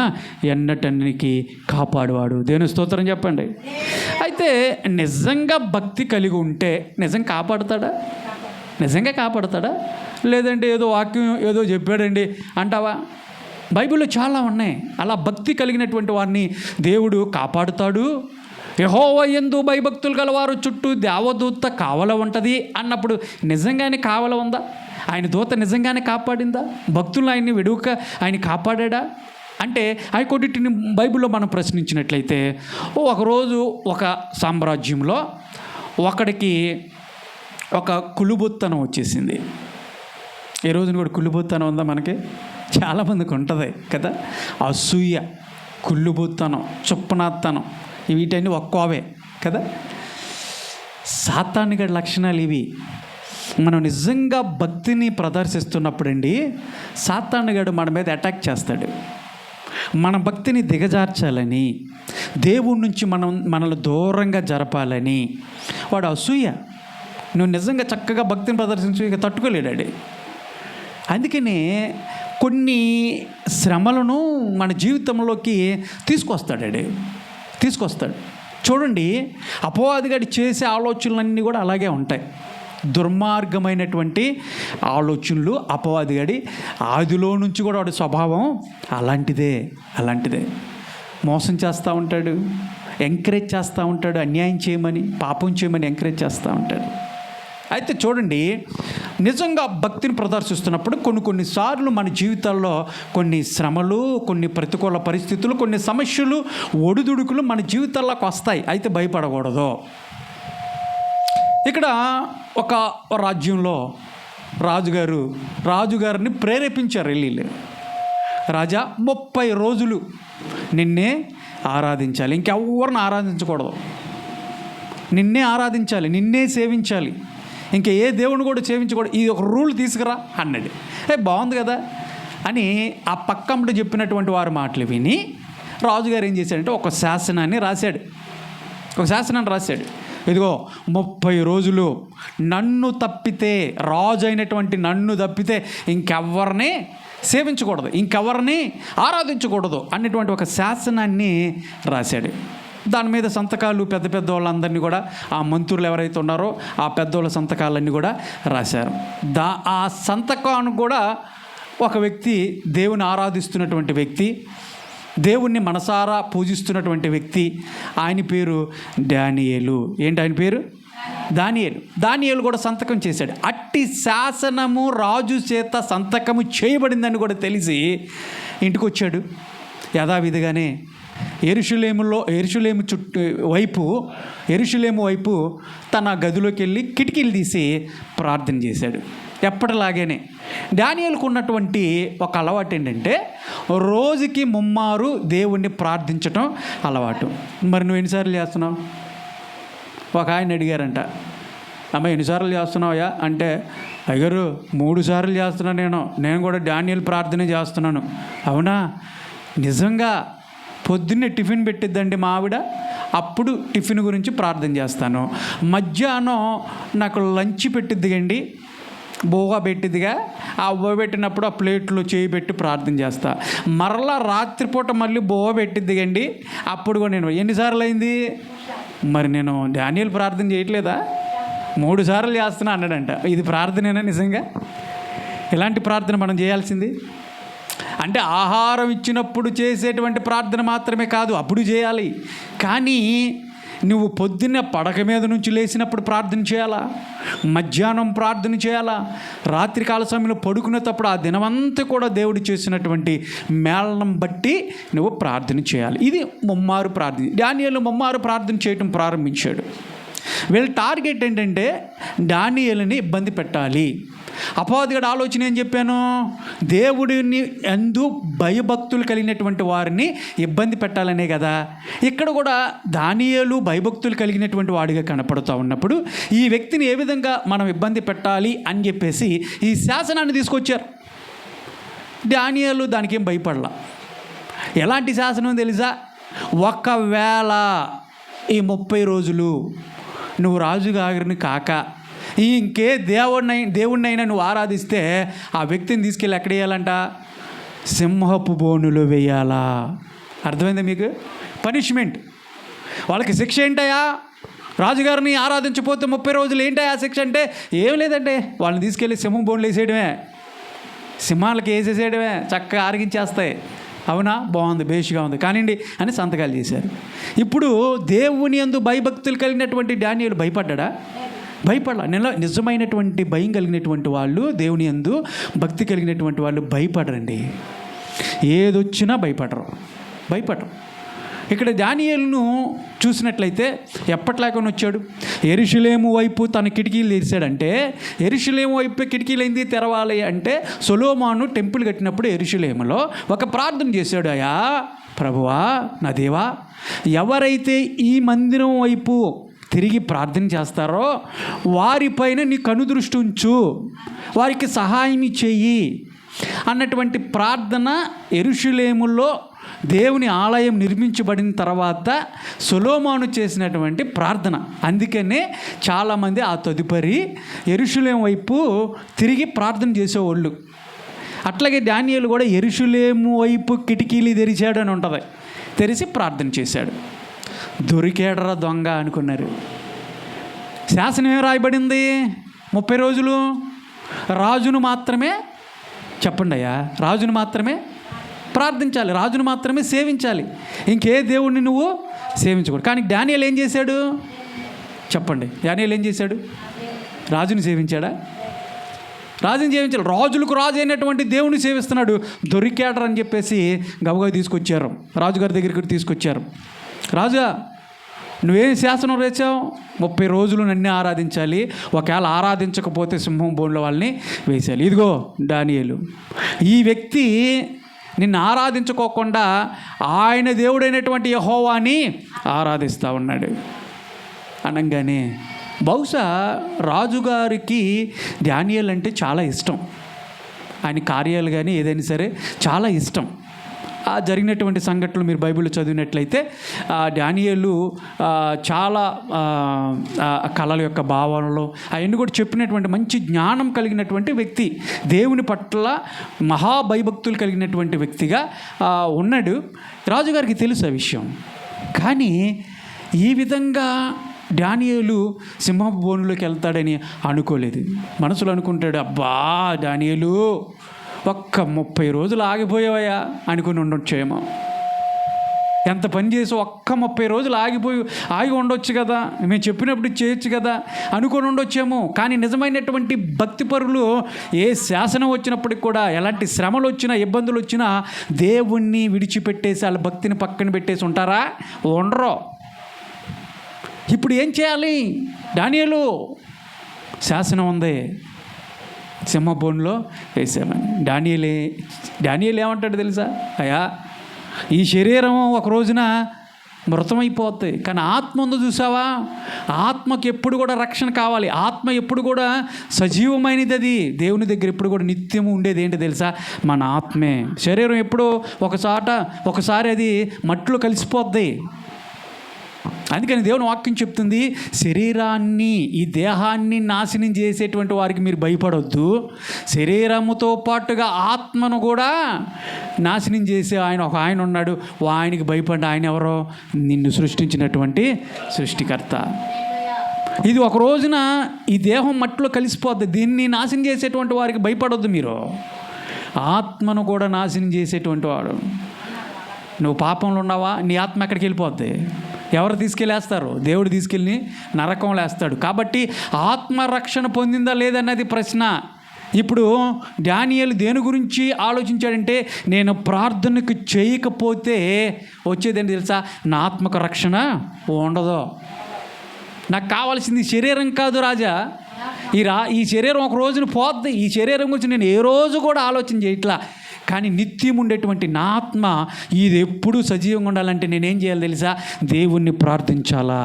ఎన్నటానికి కాపాడువాడు. దేవుని స్తోత్రం చెప్పండి. అయితే నిజంగా భక్తి కలిగి ఉంటే నిజంగా కాపాడతాడా? లేదంటే ఏదో వాక్యం ఏదో చెప్పాడండి అంటావా? బైబిల్లో చాలా ఉన్నాయి. అలా భక్తి కలిగినటువంటి వారిని దేవుడు కాపాడుతాడు, యెహోవా యందు భయభక్తులు గలవారు చుట్టూ దేవదూత కావల ఉంటుంది అన్నప్పుడు నిజంగానే కావల ఉందా? ఆయన దూత నిజంగానే కాపాడిందా? భక్తులు ఆయన్ని విడువక ఆయన కాపాడా అంటే అవి కొన్నిటిని బైబిల్లో మనం ప్రశ్నించినట్లయితే, ఒకరోజు ఒక సామ్రాజ్యంలో ఒకడికి ఒక కులుబొత్తనం వచ్చేసింది. ఏ రోజున కూడా కుళ్ళుబొత్తనం ఉందా? మనకి చాలామందికి ఉంటుంది కదా. అసూయ, కుళ్ళుబొత్తనం, చుప్పనాత్తనం, వీటన్నీ ఒక్కోవే కదా. సాతానుడి లక్షణాలు ఇవి. మనం నిజంగా భక్తిని ప్రదర్శిస్తున్నప్పుడండి సాతానుగాడు మన మీద అటాక్ చేస్తాడు. మన భక్తిని దిగజార్చాలని, దేవుడి నుంచి మనల్ని దూరంగా జరపాలని వాడు అసూయ. నువ్వు నిజంగా చక్కగా భక్తిని ప్రదర్శించు ఇక తట్టుకోలేడాడు. అందుకనే కొన్ని శ్రమలను మన జీవితంలోకి తీసుకొస్తాడు. చూడండి, అపవాదిగాడు చేసే ఆలోచనలన్నీ కూడా అలాగే ఉంటాయి. దుర్మార్గమైనటువంటి ఆలోచనలు అపవాదిగాడి ఆదిలో నుంచి కూడా వాడి స్వభావం అలాంటిదే. మోసం చేస్తూ ఉంటాడు, ఎంకరేజ్ చేస్తూ ఉంటాడు, అన్యాయం చేయమని, పాపం చేయమని ఎంకరేజ్ చేస్తూ ఉంటాడు. అయితే చూడండి, నిజంగా భక్తిని ప్రదర్శిస్తున్నప్పుడు కొన్నిసార్లు మన జీవితాల్లో కొన్ని శ్రమలు, కొన్ని ప్రతికూల పరిస్థితులు, కొన్ని సమస్యలు, ఒడిదుడుకులు మన జీవితాల్లోకి వస్తాయి. అయితే భయపడకూడదు. ఇక్కడ ఒక రాజ్యంలో రాజుగారిని ప్రేరేపించారు. వెళ్ళి రాజా 30 రోజులు నిన్నే ఆరాధించాలి, ఇంకెవరిని ఆరాధించకూడదు, నిన్నే ఆరాధించాలి, నిన్నే సేవించాలి, ఇంకా ఏ దేవుని కూడా సేవించకూడదు, ఇది ఒక రూల్ తీసుకురా అన్నాడు. బాగుంది కదా అని ఆ పక్కమ్మడు చెప్పినటువంటి వారి మాటలు విని రాజుగారు ఏం చేశాడంటే ఒక శాసనాన్ని రాశాడు. ఇదిగో 30 రోజులు నన్ను తప్పితే, రాజు అయినటువంటి నన్ను తప్పితే ఇంకెవరిని సేవించకూడదు, ఇంకెవరిని ఆరాధించకూడదు అన్నటువంటి ఒక శాసనాన్ని రాశాడు. దాని మీద సంతకాలు పెద్ద వాళ్ళందరినీ కూడా, ఆ మంత్రులు ఎవరైతే ఉన్నారో ఆ పెద్దోళ్ళ సంతకాలన్నీ కూడా రాశారు. ఆ సంతకాన్ని కూడా ఒక వ్యక్తి, దేవుని ఆరాధిస్తున్నటువంటి వ్యక్తి, దేవుణ్ణి మనసారా పూజిస్తున్నటువంటి వ్యక్తి, ఆయన పేరు దానియేలు. ఏంటి ఆయన పేరు? దానియేలు కూడా సంతకం చేశాడు. అట్టి శాసనము రాజు చేత సంతకము చేయబడిందని కూడా తెలిసి ఇంటికి వచ్చాడు. యథావిధిగానే యెరూషలేము వైపు తన గదిలోకి వెళ్ళి కిటికీలు తీసి ప్రార్థన చేశాడు. ఎప్పటిలాగానే దానియేలుకు ఉన్నటువంటి ఒక అలవాటు ఏంటంటే రోజుకి 3 మారు దేవుణ్ణి ప్రార్థించటం అలవాటు. మరి నువ్వు ఎన్నిసార్లు చేస్తున్నావు? ఒక ఆయన అడిగారంట, అమ్మ ఎన్నిసార్లు చేస్తున్నావా అంటే, అయ్యారు 3 సార్లు చేస్తున్నాను, నేను కూడా దానియేలు ప్రార్థన చేస్తున్నాను. అవునా? నిజంగా పొద్దున్నే టిఫిన్ పెట్టిద్దండి మా ఆవిడ, అప్పుడు టిఫిన్ గురించి ప్రార్థన చేస్తాను. మధ్యాహ్నం నాకు లంచ్ పెట్టిద్దిగండి, బోగా పెట్టిద్దిగా, ఆ బోవ పెట్టినప్పుడు ఆ ప్లేట్లో చేయి పెట్టి ప్రార్థన చేస్తా. మరలా రాత్రిపూట మళ్ళీ బోవ పెట్టిద్దిగండి, అప్పుడు కూడా నేను. ఎన్నిసార్లు అయింది? మరి నేను దానియేలు ప్రార్థన చేయట్లేదా? 3 సార్లు చేస్తున్నా అన్నాడంట. ఇది ప్రార్థనేనా నిజంగా? ఎలాంటి ప్రార్థన మనం చేయాల్సింది అంటే ఆహారం ఇచ్చినప్పుడు చేసేటువంటి ప్రార్థన మాత్రమే కాదు, అప్పుడు చేయాలి. కానీ నువ్వు పొద్దున్న పడక మీద నుంచి లేచినప్పుడు ప్రార్థన చేయాలా, మధ్యాహ్నం ప్రార్థన చేయాలా, రాత్రికాల సమయంలో పడుకునేటప్పుడు ఆ దినమంతా కూడా దేవుడు చేసినటువంటి మేళనం బట్టి నువ్వు ప్రార్థన చేయాలి. ఇది 3 మారు ప్రార్థన. దానియేలు 3 మారు ప్రార్థన చేయటం ప్రారంభించాడు. వీళ్ళ టార్గెట్ ఏంటంటే దానియేలుని ఇబ్బంది పెట్టాలి. అపవాదిగాడి ఆలోచన ఏం చెప్పాను? దేవుడిని యందు భయభక్తులు కలిగినటువంటి వారిని ఇబ్బంది పెట్టాలనే కదా. ఇక్కడ కూడా దానియేలు భయభక్తులు కలిగినటువంటి వాడిగా కనపడుతూ ఉన్నప్పుడు ఈ వ్యక్తిని ఏ విధంగా మనం ఇబ్బంది పెట్టాలి అని చెప్పేసి ఈ శాసనాన్ని తీసుకొచ్చారు. దానియేలు దానికి ఏం భయపడలా. ఎలాంటి శాసనం తెలుసా? ఒకవేళ ఈ 30 రోజులు నువ్వు రాజుగారిని కాక ఇంకే దేవుడినైనా నువ్వు ఆరాధిస్తే ఆ వ్యక్తిని తీసుకెళ్ళి ఎక్కడ వేయాలంట? సింహపు బోనులో వేయాలా. అర్థమైందా మీకు? పనిష్మెంట్. వాళ్ళకి శిక్ష ఏంటయా? రాజుగారిని ఆరాధించకపోతే 30 రోజులు ఏంటయా శిక్ష అంటే? ఏం లేదంటే వాళ్ళని తీసుకెళ్ళి సింహం బోన్లు వేసేయడమే, సింహాలకి వేసేసేయడమే, చక్కగా ఆరగించేస్తాయి అవునా, బాగుంది, బేష్గా ఉంది కానివ్వండి అని సంతకాలు చేశారు. ఇప్పుడు దేవుని యందు భయభక్తులు కలిగినటువంటి డానియేలు భయపడ్డా? భయపడాల. నిజమైనటువంటి భయం కలిగినటువంటి వాళ్ళు, దేవుని యందు భక్తి కలిగినటువంటి వాళ్ళు భయపడరండి. ఏదొచ్చినా భయపడరు. ఇక్కడ దానియేలును చూసినట్లయితే ఎప్పట్లాగానే వచ్చాడు. యెరూషలేము వైపు తన కిటికీలు తెరిచాడంటే, యెరూషలేము వైపు కిటికీలు ఏంది తెరవాలి అంటే, సొలొమోను టెంపుల్ కట్టినప్పుడు యెరూషలేములో ఒక ప్రార్థన చేశాడు. అయ్యా ప్రభువా, నా దేవా, ఎవరైతే ఈ మందిరం వైపు తిరిగి ప్రార్థన చేస్తారో వారిపైన నీ కనుదృష్టి ఉంచు, వారికి సహాయం చెయ్యి అన్నటువంటి ప్రార్థన యెరూషలేములో దేవుని ఆలయం నిర్మించబడిన తర్వాత సొలొమోను చేసినటువంటి ప్రార్థన. అందుకనే చాలామంది ఆ తదుపరి యెరూషలేము వైపు తిరిగి ప్రార్థన చేసేవాళ్ళు. అట్లాగే దానియేలు కూడా యెరూషలేము వైపు కిటికీలు తెరిచాడు అని ఉంటుంది. తెరిచి ప్రార్థన చేశాడు. దొరికాడరా దొంగ అనుకున్నారు. శాసనం ఏం రాయబడింది? 30 రోజులు రాజును మాత్రమే, చెప్పండి అయ్యా, రాజును మాత్రమే ప్రార్థించాలి, రాజును మాత్రమే సేవించాలి, ఇంకే దేవుణ్ణి నువ్వు సేవించకూడదు. కానీ దానియేలు ఏం చేశాడు? చెప్పండి, దానియేలు ఏం చేశాడు? రాజుని సేవించాడా? రాజుని సేవించాలి. రాజులకు రాజు అయినటువంటి దేవుని సేవిస్తున్నాడు. దొరికాడరు అని చెప్పేసి గబగబా తీసుకొచ్చారు, రాజుగారి దగ్గరికి తీసుకొచ్చారు. రాజా, నువ్వేం శాసనం రేచావు? 30 రోజులు నన్ను ఆరాధించాలి, ఒకవేళ ఆరాధించకపోతే సింహం బోన్లో వాళ్ళని వేసేయాలి. ఇదిగో దానియేలు, ఈ వ్యక్తి నిన్ను ఆరాధించుకోకుండా ఆయన దేవుడైనటువంటి యెహోవాని ఆరాధిస్తూ ఉన్నాడు అనగానే, బహుశా రాజుగారికి దానియేలు అంటే చాలా ఇష్టం. ఆయన కార్యాలు కానీ ఏదైనా సరే చాలా ఇష్టం. ఆ జరిగినటువంటి సంఘటనలు మీరు బైబిల్లో చదివినట్లయితే దానియేలు చాలా కళల యొక్క భావనలు అవన్నీ కూడా చెప్పినటువంటి మంచి జ్ఞానం కలిగినటువంటి వ్యక్తి, దేవుని పట్ల మహాభయభక్తులు కలిగినటువంటి వ్యక్తిగా ఉన్నాడు. రాజుగారికి తెలుసు ఆ విషయం. కానీ ఈ విధంగా దానియేలు సింహపు బోనులోకి వెళ్తాడని అనుకోలేదు. మనసులో అనుకుంటాడు, అబ్బా దానియేలు ఒక్క 30 రోజులు ఆగిపోయావయ్యా అనుకుని ఉండొచ్చేమో. ఎంత పని చేసి ఒక్క 30 రోజులు ఆగి ఉండొచ్చు కదా, మేము చెప్పినప్పుడు చేయొచ్చు కదా అనుకొని ఉండొచ్చేమో. కానీ నిజమైనటువంటి భక్తిపరులు ఏ శాసనం వచ్చినప్పటికి కూడా, ఎలాంటి శ్రమలు వచ్చినా ఇబ్బందులు వచ్చినా దేవుణ్ణి విడిచిపెట్టేసి వాళ్ళ భక్తిని పక్కన పెట్టేసి ఉంటారా? ఉండరు. ఇప్పుడు ఏం చేయాలి? దానియేలు శాసనం ఉంది, సింహబోన్లో వేసామని. దానియేలు ఏమంటాడు తెలుసా? అయ్యా, ఈ శరీరం ఒక రోజున మృతమైపోద్ది, కానీ ఆత్మ ఉందో చూసావా? ఆత్మకి ఎప్పుడు కూడా రక్షణ కావాలి. ఆత్మ ఎప్పుడు కూడా సజీవమైనది. అది దేవుని దగ్గర ఎప్పుడు కూడా నిత్యము ఉండేది ఏంటి తెలుసా? మన ఆత్మే. శరీరం ఎప్పుడో ఒకసారి అది మట్టిలో కలిసిపోద్ది. అందుకని దేవుని వాక్యం చెప్తుంది, శరీరాన్ని, ఈ దేహాన్ని నాశనం చేసేటువంటి వారికి మీరు భయపడొద్దు, శరీరముతో పాటుగా ఆత్మను కూడా నాశనం చేసే ఆయన ఉన్నాడు, ఆయనకి భయపడి. ఆయన ఎవరో? నిన్ను సృష్టించినటువంటి సృష్టికర్త. ఇది ఒక రోజున ఈ దేహం మట్టిలో కలిసిపోద్ది. దీన్ని నాశనం చేసేటువంటి వారికి భయపడొద్దు మీరు. ఆత్మను కూడా నాశనం చేసేటువంటి వాడు. నువ్వు పాపంలో ఉన్నావా? నీ ఆత్మ ఎక్కడికి వెళ్ళిపోద్ది? ఎవరు తీసుకెళ్ళేస్తారు? దేవుడు తీసుకెళ్ళి నరకంలో వేస్తాడు. కాబట్టి ఆత్మరక్షణ పొందిందా లేదన్నది ప్రశ్న. ఇప్పుడు దానియేలు దేని గురించి ఆలోచించాడంటే, నేను ప్రార్థనకు చేయకపోతే వచ్చేదేంటి తెలుసా? నా ఆత్మకు రక్షణ ఉండదు. నాకు కావాల్సింది శరీరం కాదు రాజా, ఈ శరీరం ఒక రోజున పోద్ది. ఈ శరీరం గురించి నేను ఏ రోజు కూడా ఆలోచన చేయట్లా. కానీ నిత్యం ఉండేటువంటి నా ఆత్మ ఇది ఎప్పుడు సజీవంగా ఉండాలంటే నేనేం చేయాలి తెలుసా? దేవుణ్ణి ప్రార్థించాలా,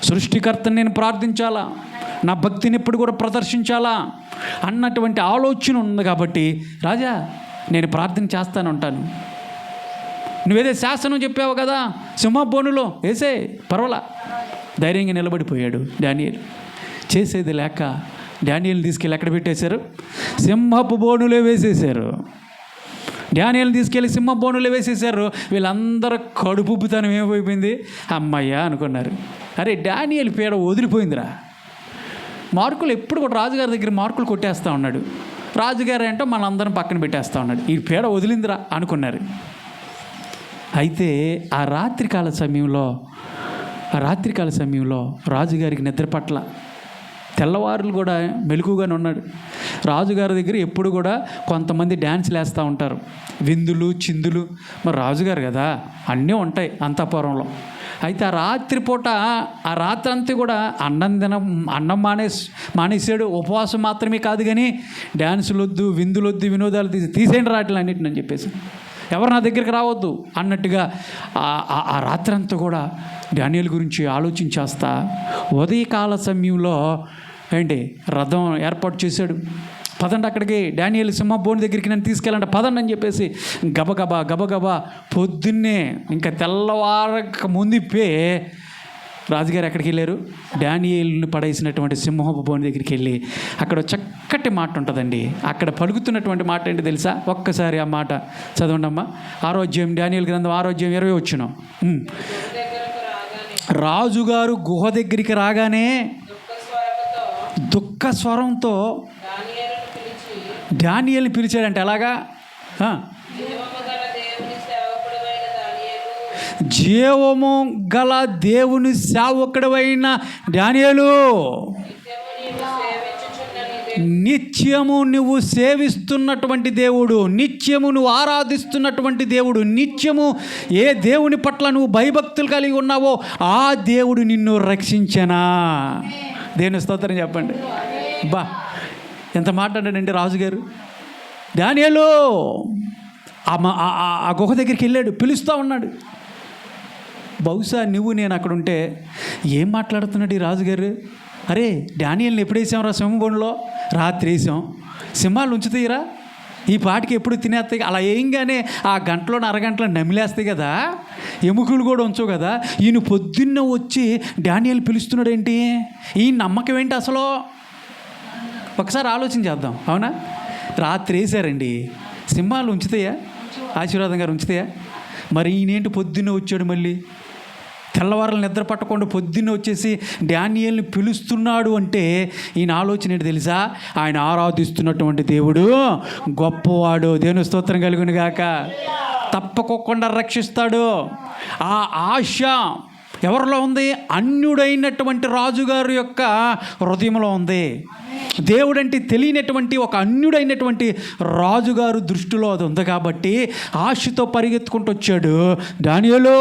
సృష్టికర్తని నేను ప్రార్థించాలా, నా భక్తిని ఎప్పుడు కూడా ప్రదర్శించాలా అన్నటువంటి ఆలోచన ఉంది. కాబట్టి రాజా, నేను ప్రార్థన చేస్తాను ఉంటాను. నువ్వేదో శాసనం చెప్పావు కదా, సింహబోనులో వేసే పర్వాలా. ధైర్యంగా నిలబడిపోయాడు దానియేలు. చేసేది లేక దానియేలుని తీసుకెళ్ళి ఎక్కడ పెట్టేశారు? సింహపు బోనులో వేసేశారు. దానియేలుని తీసుకెళ్ళి సింహబోనులో వేసేశారు. వీళ్ళందరూ కడుపుతనం ఏమైపోయింది? అమ్మయ్య అనుకున్నారు. అరే, దానియేలు పీడ వదిలిపోయిందిరా. మార్కులు ఎప్పుడు కూడా రాజుగారి దగ్గర మార్కులు కొట్టేస్తూ ఉన్నాడు. రాజుగారు ఏంటో మనందరం పక్కన పెట్టేస్తా ఉన్నాడు. ఈ పీడ వదిలిందిరా అనుకున్నారు. అయితే ఆ రాత్రికాల సమయంలో రాజుగారికి నిద్ర పట్ల, తెల్లవారులు కూడా మెలకుగానే ఉన్నాడు. రాజుగారి దగ్గర ఎప్పుడు కూడా కొంతమంది డ్యాన్స్లు వేస్తూ ఉంటారు, విందులు చిందులు. మరి రాజుగారు కదా, అన్నీ ఉంటాయి అంతఃపురంలో. అయితే ఆ రాత్రి అంతా కూడా అన్నం మానేసాడు. ఉపవాసం మాత్రమే కాదు కానీ డ్యాన్సులు వద్దు, విందులు వద్దు, వినోదాలు తీసేయండి రాటలు అన్నిటిని అని చెప్పేసి, ఎవరు నా దగ్గరికి రావద్దు అన్నట్టుగా ఆ రాత్రంతా కూడా డానియేలు గురించి ఆలోచించేస్తా ఉదయకాల సమయంలో రథం ఏర్పాటు చేశాడు. పదండి అక్కడికి, డానియేలు సింహబోని దగ్గరికి నన్ను తీసుకెళ్ళండి, పదండి అని చెప్పేసి గబగబా పొద్దున్నే ఇంకా తెల్లవారక ముందిప్పే రాజుగారు ఎక్కడికి వెళ్ళారు? డానియేలుని పడేసినటువంటి సింహపు బోని దగ్గరికి వెళ్ళి అక్కడ చక్కటి మాట ఉంటుందండి. అక్కడ పలుకుతున్నటువంటి మాట ఏంటి తెలుసా? ఒక్కసారి ఆ మాట చదవండి అమ్మా. డానియేలు గ్రంథం 6:20 వచ్చిన. రాజుగారు గుహ దగ్గరికి రాగానే దుఃఖ స్వరంతో డానియేలుని పిలిచాడంటే ఎలాగా? జీవము గల దేవుని సేవకుడవైన డానియేలు, నిత్యము నువ్వు సేవిస్తున్నటువంటి దేవుడు, నిత్యము నువ్వు ఆరాధిస్తున్నటువంటి దేవుడు, నిత్యము ఏ దేవుని పట్ల నువ్వు భయభక్తులు కలిగి ఉన్నావో ఆ దేవుడు నిన్ను రక్షించనా? దేవుని స్తోత్రం చెప్పండి. ఎంత మాట్లాడాడండి రాజుగారు. డానియేలు ఆ గుహ దగ్గరికి వెళ్ళాడు, పిలుస్తూ ఉన్నాడు. బహుశా నువ్వు నేను అక్కడ ఉంటే ఏం మాట్లాడుతున్నాడు ఈ రాజుగారు? అరే, డానియేలుని ఎప్పుడు వేసాం రా సింహబోన్లో? రాత్రి వేసాం. సింహాలు ఉంచుతాయిరా, ఈ పాటికి ఎప్పుడు తినేస్తాయి. అలా ఏంగానే ఆ గంటలో అరగంటలో నమిలేస్తాయి కదా, ఎముకలు కూడా ఉంచవు కదా. ఈయన పొద్దున్న వచ్చి డానియేలు పిలుస్తున్నాడు ఏంటి? ఈ నమ్మకం ఏంటి అసలు? ఒకసారి ఆలోచన చేద్దాం. అవునా? రాత్రి వేసారండి, సింహాలు ఉంచుతాయా? ఆశీర్వాదం గారు ఉంచుతాయా? మరి ఈయనేంటి పొద్దున్న వచ్చాడు? మళ్ళీ తెల్లవారులు నిద్ర పట్టకుండా పొద్దున్న వచ్చేసి డానియేలుని పిలుస్తున్నాడు అంటే ఈయన ఆలోచన ఏంటి తెలుసా? ఆయన ఆరాధిస్తున్నటువంటి దేవుడు గొప్పవాడు. దేవుని స్తోత్రం కలుగును గాక. తప్పకోకుండా రక్షిస్తాడు. ఆ ఆశ ఎవరిలో ఉంది? అన్యుడైనటువంటి రాజుగారి యొక్క హృదయంలో ఉంది. దేవుడంటే తెలియనటువంటి ఒక అన్యుడైనటువంటి రాజుగారు దృష్టిలో అది ఉంది కాబట్టి ఆశతో పరిగెత్తుకుంటూ వచ్చాడు. డానియేలు,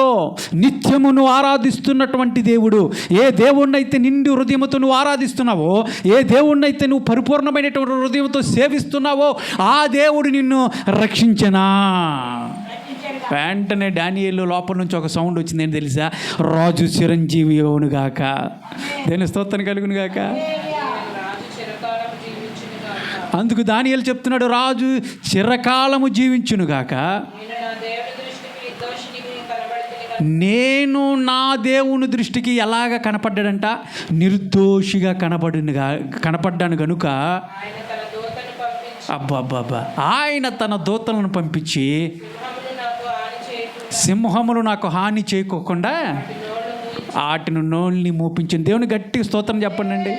నిత్యము నువ్వు ఆరాధిస్తున్నటువంటి దేవుడు, ఏ దేవుణ్ణైతే నిండు హృదయంతో నువ్వు ఆరాధిస్తున్నావో, ఏ దేవుణ్ణైతే నువ్వు పరిపూర్ణమైనటువంటి హృదయంతో సేవిస్తున్నావో ఆ దేవుడు నిన్ను రక్షించనా? వెంటనే డానియేలు లోపల నుంచి ఒక సౌండ్ వచ్చింది. ఏంటి తెలుసా? రాజు చిరంజీవి అవునుగాక. దేని స్తోత్రం కలుగునుగాక. అందుకు దానియేలు చెప్తున్నాడు, రాజు చిరకాలము జీవించునుగాక. నేను నా దేవుని దృష్టికి ఎలాగ కనపడ్డాడంట? నిర్దోషిగా కనపడ్డాను గనుక ఆయన తన దూతలను పంపించి సింహములు నాకు హాని చేయకోకుండా వాటిని నోళ్ళని మూపించింది. దేవుని గట్టి స్తోత్రం చెప్పండి.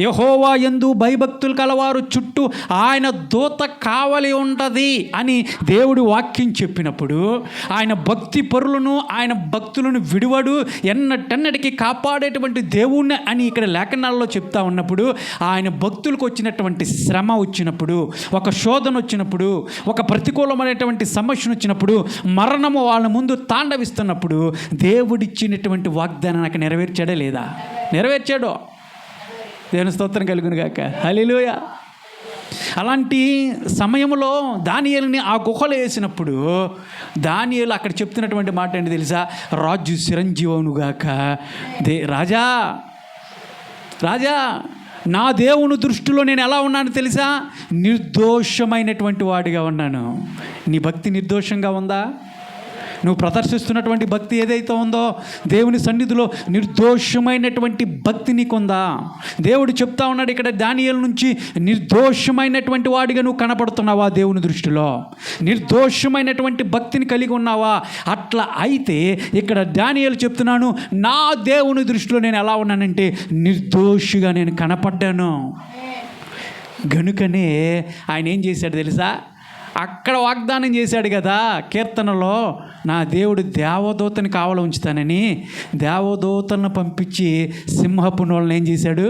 యెహోవా యందు భయభక్తులు కలవారు చుట్టూ ఆయన దూత కావలి ఉంటుంది అని దేవుడు వాక్యం చెప్పినప్పుడు ఆయన భక్తి పరులను, ఆయన భక్తులను విడువడు, ఎన్నటెన్నటికీ కాపాడేటువంటి దేవుణ్ణి అని ఇక్కడ లేఖనాల్లో చెప్తా ఉన్నప్పుడు, ఆయన భక్తులకు వచ్చినటువంటి శ్రమ వచ్చినప్పుడు, ఒక శోధన వచ్చినప్పుడు, ఒక ప్రతికూలమైనటువంటి సమస్య వచ్చినప్పుడు, మరణము వాళ్ళ ముందు తాండవిస్తున్నప్పుడు దేవుడిచ్చినటువంటి వాగ్దానం నాకు నెరవేర్చాడే లేదా? నెరవేర్చాడు. దేవుని స్తోత్రం కలుగును గాక. హల్లెలూయా. అలాంటి సమయంలో దానియేలుని ఆ గుహలో వేసినప్పుడు దానియేలు అక్కడ చెప్తున్నటువంటి మాట ఏంటి తెలుసా? రాజు చిరంజీవునుగాక. రాజా నా దేవుని దృష్టిలో నేను ఎలా ఉన్నాను తెలుసా? నిర్దోషమైనటువంటి వాడిగా ఉన్నాను. నీ భక్తి నిర్దోషంగా ఉందా? నువ్వు ప్రదర్శిస్తున్నటువంటి భక్తి ఏదైతే ఉందో దేవుని సన్నిధిలో నిర్దోషమైనటువంటి భక్తి నీకుందా? దేవుడు చెప్తా ఉన్నాడు ఇక్కడ దానియేలు నుంచి, నిర్దోషమైనటువంటి వాడిగా నువ్వు కనపడుతున్నావా దేవుని దృష్టిలో? నిర్దోషమైనటువంటి భక్తిని కలిగి ఉన్నావా? అట్లా అయితే ఇక్కడ దానియేలు చెప్తున్నాను, నా దేవుని దృష్టిలో నేను ఎలా ఉన్నానంటే నిర్దోషిగా నేను కనపడ్డాను. గనుకనే ఆయన ఏం చేశాడు తెలుసా? అక్కడ వాగ్దానం చేశాడు కదా కీర్తనలో, నా దేవుడు దేవదూతని కావలి ఉంచుతానని. దేవదూతలను పంపించి సింహపు నోళ్ళని ఏం చేశాడు?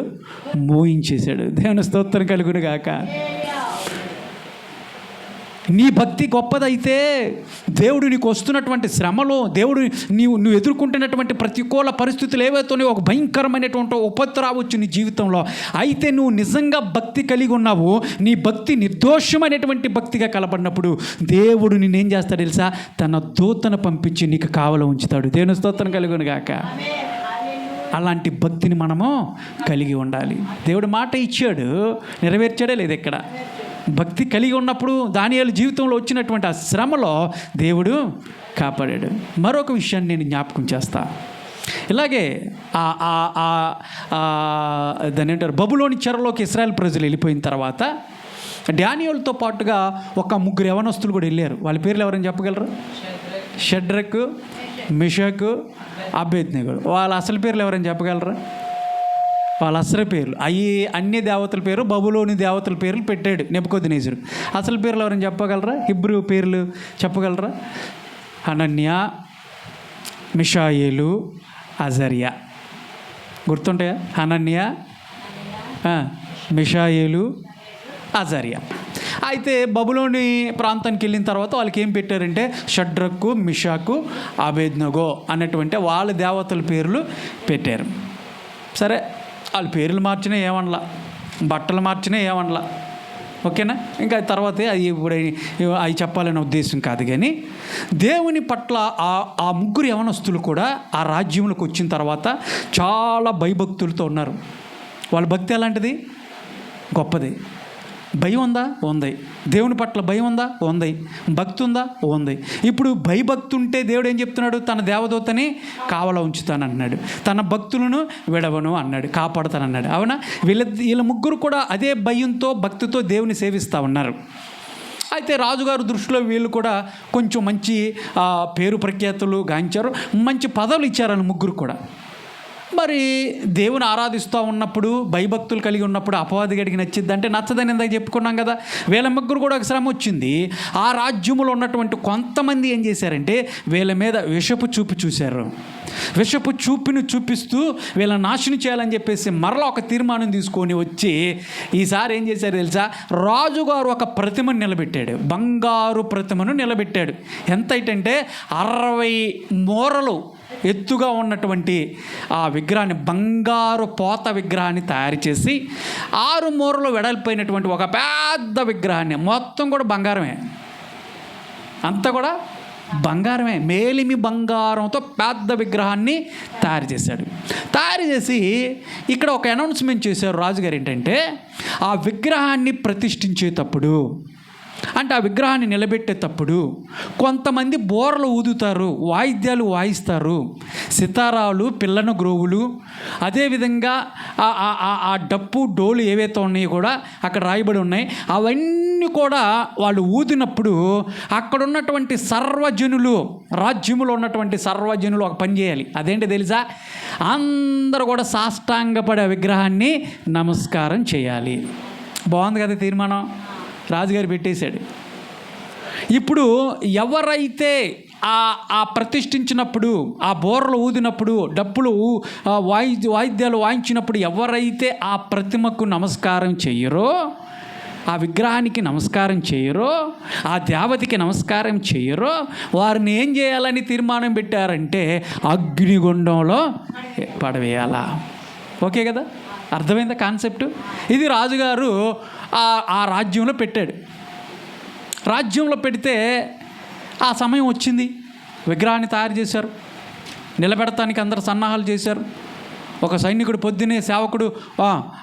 మోయించేశాడు. దేవుని స్తోత్రం కలుగును గాక. నీ భక్తి గొప్పదైతే దేవుడు నీకు వస్తున్నటువంటి శ్రమలు, దేవుడు నువ్వు ఎదుర్కొంటున్నటువంటి ప్రతికూల పరిస్థితులు ఏవైతే ఒక భయంకరమైనటువంటి ఉపద్రవం రావచ్చు నీ జీవితంలో, అయితే నువ్వు నిజంగా భక్తి కలిగి ఉన్నావు, నీ భక్తి నిర్దోషమైనటువంటి భక్తిగా కలపడినప్పుడు దేవుడు నిన్నేం చేస్తాడు తెలుసా? తన దూతను పంపించి నీకు కావలి ఉంచుతాడు. దేవుని స్తోత్రం కలుగును గాక. అలాంటి భక్తిని మనము కలిగి ఉండాలి. దేవుడు మాట ఇచ్చాడు, నెరవేర్చాడే లేదు ఇక్కడ. భక్తి కలిగి ఉన్నప్పుడు దానియేలు జీవితంలో వచ్చినటువంటి ఆ శ్రమలో దేవుడు కాపాడాడు. మరొక విషయాన్ని నేను జ్ఞాపకం చేస్తా. ఇలాగే దాని ఏంటారు, బబులోని చెరలోకి ఇశ్రాయేల్ ప్రజలు వెళ్ళిపోయిన తర్వాత దానియేలుతో పాటుగా ఒక ముగ్గురు యవనస్తులు కూడా వెళ్ళారు. వాళ్ళ పేర్లు ఎవరైనా చెప్పగలరు? షడ్రక్, మిషక్, అబేద్నెగో. వాళ్ళ అసలు పేర్లు ఎవరైనా చెప్పగలరా? వాళ్ళ అసలు పేర్లు అవి అన్ని దేవతల పేరు, బబులోని దేవతల పేర్లు పెట్టాడు నెబుకద్నెజరు. అసలు పేర్లు ఎవరైనా చెప్పగలరా? హిబ్రూ పేర్లు చెప్పగలరా? హనన్య, మిషాయేలు, అజర్యా. గుర్తుంటాయా? హనన్య, మిషాయేలు, అజర్యా. అయితే బబులోని ప్రాంతానికి వెళ్ళిన తర్వాత వాళ్ళకి ఏం పెట్టారంటే షడ్రకు, మిషాకు, అబేద్నెగో అన్నటువంటి వాళ్ళ దేవతల పేర్లు పెట్టారు. సరే, వాళ్ళ పేర్లు మార్చినా ఏమనలా, బట్టలు మార్చినా ఏమనలా, ఓకేనా? ఇంకా తర్వాత అది ఇప్పుడు అవి చెప్పాలనే ఉద్దేశం కాదు. కానీ దేవుని పట్ల ఆ ముగ్గురు యవనస్తులు కూడా ఆ రాజ్యంలోకి వచ్చిన తర్వాత చాలా భయభక్తులతో ఉన్నారు. వాళ్ళ భక్తి ఎలాంటిది? గొప్పది. భయం ఉందా? ఉంది. దేవుని పట్ల భయం ఉందా? ఉంది. భక్తి ఉందా? ఉంది. ఇప్పుడు భయభక్తి ఉంటే దేవుడు ఏం చెప్తున్నాడు? తన దేవదూతని కావల ఉంచుతానన్నాడు, తన భక్తులను విడవను అన్నాడు, కాపాడుతానన్నాడు. అవునా? వీళ్ళ ముగ్గురు కూడా అదే భయంతో భక్తితో దేవుని సేవిస్తూ ఉన్నారు. అయితే రాజుగారు దృష్టిలో వీళ్ళు కూడా కొంచెం మంచి పేరు ప్రఖ్యాతులు గాంచారు, మంచి పదవులు ఇచ్చారు ముగ్గురు కూడా. మరి దేవుని ఆరాధిస్తూ ఉన్నప్పుడు, భయభక్తులు కలిగి ఉన్నప్పుడు అపవాది గడికి నచ్చిద్ది అంటే నచ్చదని ఇందాక చెప్పుకున్నాం కదా. వీళ్ళ ముగ్గురు కూడా ఒక శ్రమ వచ్చింది. ఆ రాజ్యంలో ఉన్నటువంటి కొంతమంది ఏం చేశారంటే వీళ్ళ మీద విషపు చూపు చూశారు. విషపు చూపుని చూపిస్తూ వీళ్ళని నాశనం చేయాలని చెప్పేసి మరలా ఒక తీర్మానం తీసుకొని వచ్చి ఈసారి ఏం చేశారు తెలుసా? రాజుగారు ఒక ప్రతిమను నిలబెట్టాడు, బంగారు ప్రతిమను నిలబెట్టాడు. ఎంత అంటే 60 మూరలు ఎత్తుగా ఉన్నటువంటి ఆ విగ్రహాన్ని, బంగారు పోత విగ్రహాన్ని తయారు చేసి 6 మూరలు వెడల్పోయినటువంటి ఒక పెద్ద విగ్రహాన్ని, మొత్తం కూడా బంగారమే, అంతా కూడా బంగారమే, మేలిమి బంగారంతో పెద్ద విగ్రహాన్ని తయారు చేశాడు. తయారు చేసి ఇక్కడ ఒక అనౌన్స్మెంట్ చేశారు రాజుగారు. ఏంటంటే ఆ విగ్రహాన్ని ప్రతిష్ఠించేటప్పుడు, అంటే ఆ విగ్రహాన్ని నిలబెట్టేటప్పుడు కొంతమంది బోరలు ఊదుతారు, వాయిద్యాలు వాయిస్తారు, సితారాలు, పిల్లన గ్రోవులు, అదేవిధంగా ఆ డప్పు డోలు ఏవైతే ఉన్నాయో కూడా అక్కడ రాయబడి ఉన్నాయి. అవన్నీ కూడా వాళ్ళు ఊదినప్పుడు అక్కడ ఉన్నటువంటి సర్వజనులు, రాజ్యములో ఉన్నటువంటి సర్వజనులు ఒక పని చేయాలి. అదేంటి తెలుసా? అందరూ కూడా సాష్టాంగపడే విగ్రహాన్ని నమస్కారం చేయాలి. బాగుంది కదా తీర్మానం? రాజుగారు పెట్టేశాడు. ఇప్పుడు ఎవరైతే ఆ ప్రతిష్ఠించినప్పుడు, ఆ బోర్రలు ఊదినప్పుడు, డప్పులు వాయిద్యాలు వాయించినప్పుడు ఎవరైతే ఆ ప్రతిమకు నమస్కారం చెయ్యరో, ఆ విగ్రహానికి నమస్కారం చేయరో, ఆ దేవతకి నమస్కారం చేయరో, వారిని ఏం చేయాలని తీర్మానం పెట్టారంటే అగ్నిగుండంలో పడవేయాలా. ఓకే కదా? అర్థమైందా కాన్సెప్ట్? ఇది రాజుగారు ఆ రాజ్యంలో పెట్టాడు. రాజ్యంలో పెడితే ఆ సమయం వచ్చింది, విగ్రహాన్ని తయారు చేశారు, నిలబెడటానికి అందరు సన్నాహాలు చేశారు. ఒక సైనికుడు పొద్దున్నే సేవకుడు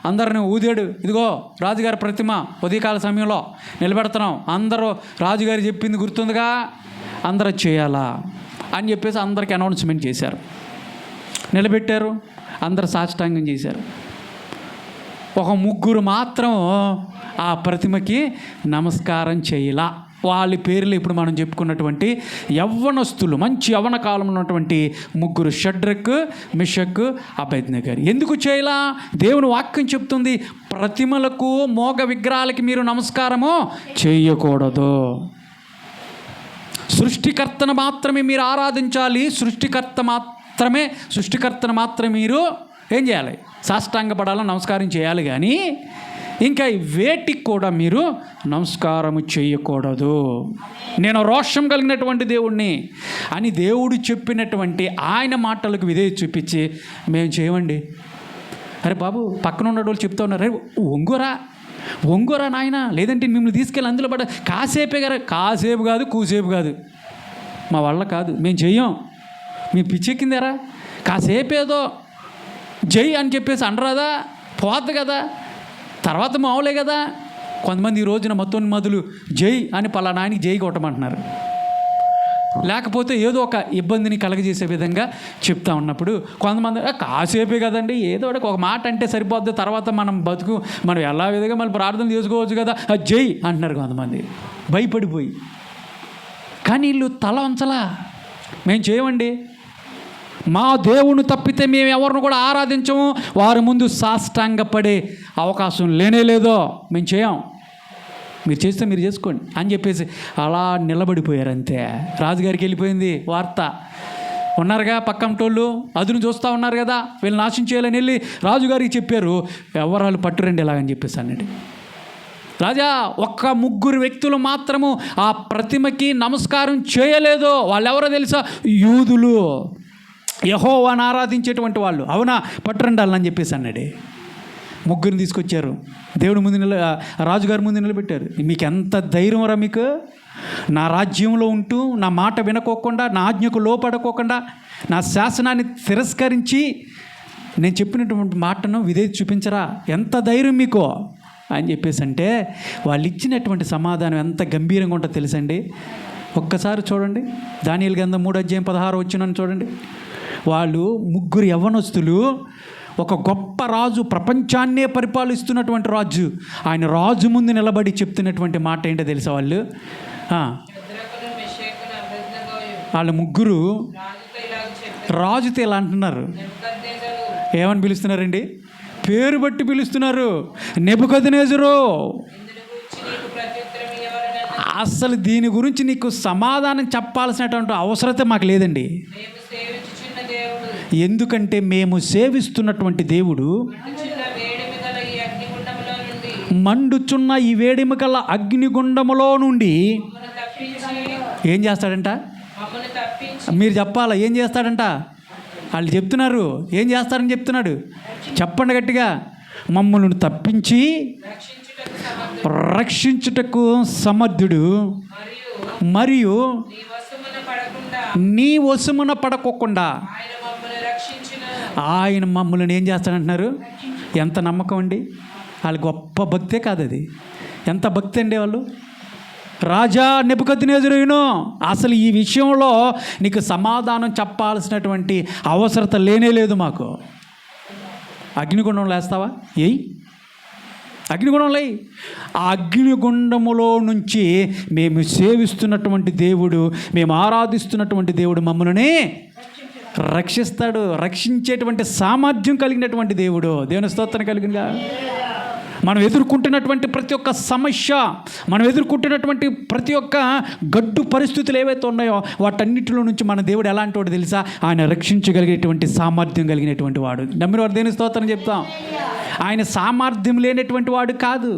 అందరిని ఊదాడు, ఇదిగో రాజుగారి ప్రతిమ ఉదయకాల సమయంలో నిలబెడుతున్నాం, అందరూ రాజుగారు చెప్పింది గుర్తుందిగా, అందరూ చేయాలా అని చెప్పేసి అందరికీ అనౌన్స్మెంట్ చేశారు. నిలబెట్టారు, అందరు సాష్టాంగం చేశారు. ఒక ముగ్గురు మాత్రం ఆ ప్రతిమకి నమస్కారం చేయలా. వాళ్ళ పేర్లు ఇప్పుడు మనం చెప్పుకున్నటువంటి యవ్వనస్తులు, మంచి యవ్వన కాలంలో ఉన్నటువంటి ముగ్గురు, షడ్రక్, మిషక్, అబేద్నెగో. ఎందుకు చేయలా? దేవుని వాక్యం చెప్తుంది, ప్రతిమలకు మోగ విగ్రహాలకి మీరు నమస్కారము చేయకూడదు. సృష్టికర్తను మాత్రమే మీరు ఆరాధించాలి. సృష్టికర్తను మాత్రమే మీరు ఏం చేయాలి? సాష్టాంగపడాలని నమస్కారం చేయాలి. కానీ ఇంకా వేటికి కూడా మీరు నమస్కారం చేయకూడదు. నేను రోషం కలిగినటువంటి దేవుణ్ణి అని దేవుడు చెప్పినటువంటి ఆయన మాటలకు విధేయత చూపించి మేము చేయమండి. అరే బాబు, పక్కన ఉన్న వాళ్ళు చెప్తా ఉన్నారు, అరే ఒంగోరా నాయన, లేదంటే మిమ్మల్ని తీసుకెళ్ళి అందులో పడ కాసేపే గారు. కాసేపు కాదు, కూసేపు కాదు, మా వల్ల కాదు, మేము చెయ్యం. మీ పిచ్చెక్కిందారా? కాసేపు ఏదో జై అని చెప్పేసి అనరాదా? పోద్ది కదా, తర్వాత మామూలే కదా. కొంతమంది ఈ రోజున మతోన్మాదులు జై అని పలానా ఆయనకి జై కొట్టమంటున్నారు. లేకపోతే ఏదో ఒక ఇబ్బందిని కలగజేసే విధంగా చెప్తా ఉన్నప్పుడు కొంతమంది కాసేపే కదండి, ఏదో ఒక మాట అంటే సరిపోద్ది, తర్వాత మనం ఎలా విధంగా మనం ప్రార్థన చేసుకోవచ్చు కదా, జై అంటున్నారు కొంతమంది భయపడిపోయి. కానీ వీళ్ళు తల వంచలా, మేము చేయమండి, మా దేవుని తప్పితే మేము ఎవరిని కూడా ఆరాధించము, వారి ముందు సాష్టాంగపడే అవకాశం లేదో, మేము చేయం, మీరు చేస్తే మీరు చేసుకోండి అని చెప్పేసి అలా నిలబడిపోయారు. అంతే, రాజుగారికి వెళ్ళిపోయింది వార్త. ఉన్నారుగా పక్కంటోళ్ళు, అదును చూస్తూ ఉన్నారు కదా, వీళ్ళు నాశనం చేయాలని వెళ్ళి రాజుగారికి చెప్పారు, ఎవరాలు పట్టురండి ఇలాగని చెప్పేసి అన్నాడు. రాజా, ఒక్క ముగ్గురు వ్యక్తులు మాత్రము ఆ ప్రతిమకి నమస్కారం చేయలేదు. వాళ్ళెవరో తెలుసా? యూదులు, యెహోవాను ఆరాధించేటువంటి వాళ్ళు. అవునా, పట్టురండి అని చెప్పేసి అన్నాడు. ముగ్గురిని తీసుకొచ్చారు, దేవుడి ముందు రాజుగారి ముందు నిలబెట్టారు. మీకు ఎంత ధైర్యం రా మీకు? నా రాజ్యంలో ఉంటూ నా మాట వినకోకుండా, నా ఆజ్ఞకు లోపడకోకుండా, నా శాసనాన్ని తిరస్కరించి నేను చెప్పినటువంటి మాటను విధేయత చూపించరా? ఎంత ధైర్యం మీకు అని చెప్పేసి అంటే వాళ్ళు ఇచ్చినటువంటి సమాధానం ఎంత గంభీరంగా ఉంటుందో తెలుసండి. ఒక్కసారి చూడండి, దానియేలు గ్రంథం 3:16 చూడండి. వాళ్ళు ముగ్గురు యవ్వనస్తులు, ఒక గొప్ప రాజు, ప్రపంచాన్నే పరిపాలిస్తున్నటువంటి రాజు, ఆయన రాజు ముందు నిలబడి చెప్తున్నటువంటి మాట ఏంటో తెలుసా? వాళ్ళ ముగ్గురు రాజుతో ఇలా అంటున్నారు. ఏమని పిలుస్తున్నారండి? పేరు బట్టి పిలుస్తున్నారు. నెబుకద్నెజరు, అసలు దీని గురించి నీకు సమాధానం చెప్పాల్సినటువంటి అవసరత మాకు లేదండి. ఎందుకంటే మేము సేవిస్తున్నటువంటి దేవుడు మండుచున్న ఈ వేడిమి గల అగ్నిగుండములో నుండి ఏం చేస్తాడంట? మీరు చెప్పాలా ఏం చేస్తాడంట? వాళ్ళు చెప్తున్నారు, ఏం చేస్తారని చెప్తున్నాడు? చెప్పండి గట్టిగా. మమ్మల్ని తప్పించి రక్షించుటకు సమర్థుడు, మరియు నీ వశమున పడకోకుండా ఆయన మమ్మల్ని ఏం చేస్తాడంటున్నారు. ఎంత నమ్మకం అండి! వాళ్ళ గొప్ప భక్తే కాదు అది. ఎంత భక్తి అండి వాళ్ళు. రాజా నెబుకద్నెజరు, అసలు ఈ విషయంలో నీకు సమాధానం చెప్పాల్సినటువంటి అవసరత లేనే లేదు మాకు. అగ్నిగుండంలో వేస్తావా? అగ్నిగుండంలో ఆ అగ్నిగుండములో నుంచి మేము సేవిస్తున్నటువంటి దేవుడు, మేము ఆరాధిస్తున్నటువంటి దేవుడు మమ్మల్ని రక్షిస్తాడు. రక్షించేటువంటి సామర్థ్యం కలిగినటువంటి దేవుడు. దేవుని స్తోత్రం కలిగిందా? మనం ఎదుర్కొంటున్నటువంటి ప్రతి ఒక్క సమస్య, మనం ఎదుర్కొంటున్నటువంటి ప్రతి ఒక్క గడ్డు పరిస్థితులు ఏవైతే ఉన్నాయో వాటన్నిటిలో నుంచి మన దేవుడు ఎలాంటి వాడు తెలుసా? ఆయన రక్షించగలిగేటువంటి సామర్థ్యం కలిగినటువంటి వాడు. నమ్మిన వాడు దేవుని స్తోత్రం చెప్తాం. ఆయన సామర్థ్యం లేనటువంటి వాడు కాదు.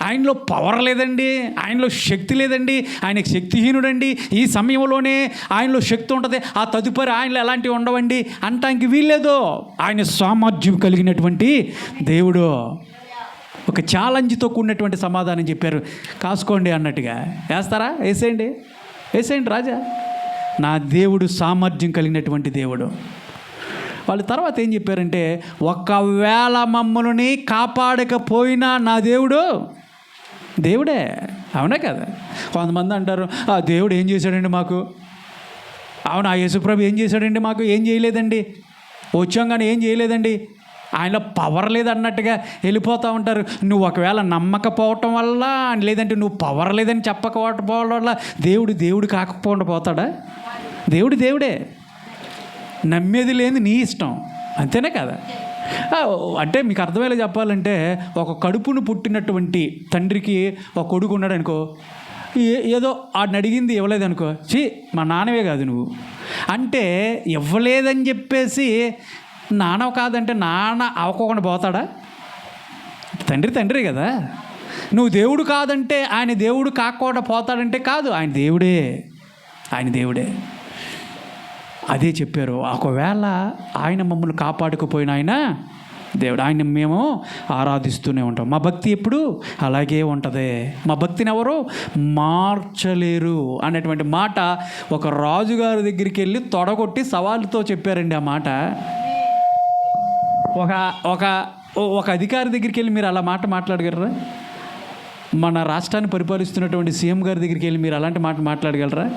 ఆయనలో పవర్ లేదండి, ఆయనలో శక్తి లేదండి, ఆయనకు శక్తిహీనుడండి. ఈ సమయంలోనే ఆయనలో శక్తి ఉంటుంది, ఆ తదుపరి ఆయనలో ఎలాంటివి ఉండవండి అంటానికి వీల్లేదు. ఆయన సామర్థ్యం కలిగినటువంటి దేవుడు. ఒక ఛాలెంజ్తో కూడినటువంటి సమాధానం చెప్పారు. కాసుకోండి అన్నట్టుగా. వేస్తారా? వేసేయండి రాజా. నా దేవుడు సామర్థ్యం కలిగినటువంటి దేవుడు. వాళ్ళు తర్వాత ఏం చెప్పారంటే, ఒకవేళ మమ్మల్ని కాపాడకపోయినా నా దేవుడు దేవుడే. అవునా కదా? కొంతమంది అంటారు, ఆ దేవుడు ఏం చేశాడండి మాకు? అవును, ఆ యేసుప్రభు ఏం చేశాడండి మాకు? ఏం చేయలేదండి. వచ్చాం కానీ ఏం చేయలేదండి ఆయన పవర్ లేదన్నట్టుగా వెళ్ళిపోతూ ఉంటారు. నువ్వు ఒకవేళ నమ్మకపోవటం వల్ల, లేదంటే నువ్వు పవర్ లేదని చెప్పకపోవటం వల్ల దేవుడు కాకపోకుండా పోతాడా? దేవుడే, నమ్మేది లేని నీ ఇష్టం, అంతేనే కదా. అంటే మీకు అర్థమయ్యేలా చెప్పాలంటే, ఒక కడుపును పుట్టినటువంటి తండ్రికి ఒక కొడుకు ఉన్నాడు అనుకో, ఏదో ఆడిని అడిగింది ఇవ్వలేదనుకో, మా నాన్నవే కాదు నువ్వు అంటే, ఇవ్వలేదని చెప్పేసి నాన్న కాదంటే నాన్న అవ్వకుండా పోతాడా? తండ్రి కదా. నువ్వు దేవుడు కాదంటే ఆయన దేవుడు కాకుండా పోతాడంటే కాదు, ఆయన దేవుడే. అదే చెప్పారు. ఒకవేళ ఆయన మమ్మల్ని కాపాడుకుపోయిన ఆయన దేవుడు, ఆయన మేము ఆరాధిస్తూనే ఉంటాం. మా భక్తి ఎప్పుడు అలాగే ఉంటుంది. మా భక్తిని ఎవరు మార్చలేరు అనేటువంటి మాట ఒక రాజుగారి దగ్గరికి వెళ్ళి తొడగొట్టి సవాలుతో చెప్పారండి. ఆ మాట ఒక అధికారి దగ్గరికి వెళ్ళి మీరు అలా మాట్లాడగలరా? మన రాష్ట్రాన్ని పరిపాలిస్తున్నటువంటి సీఎం గారి దగ్గరికి వెళ్ళి మీరు అలాంటి మాట్లాడగలరా?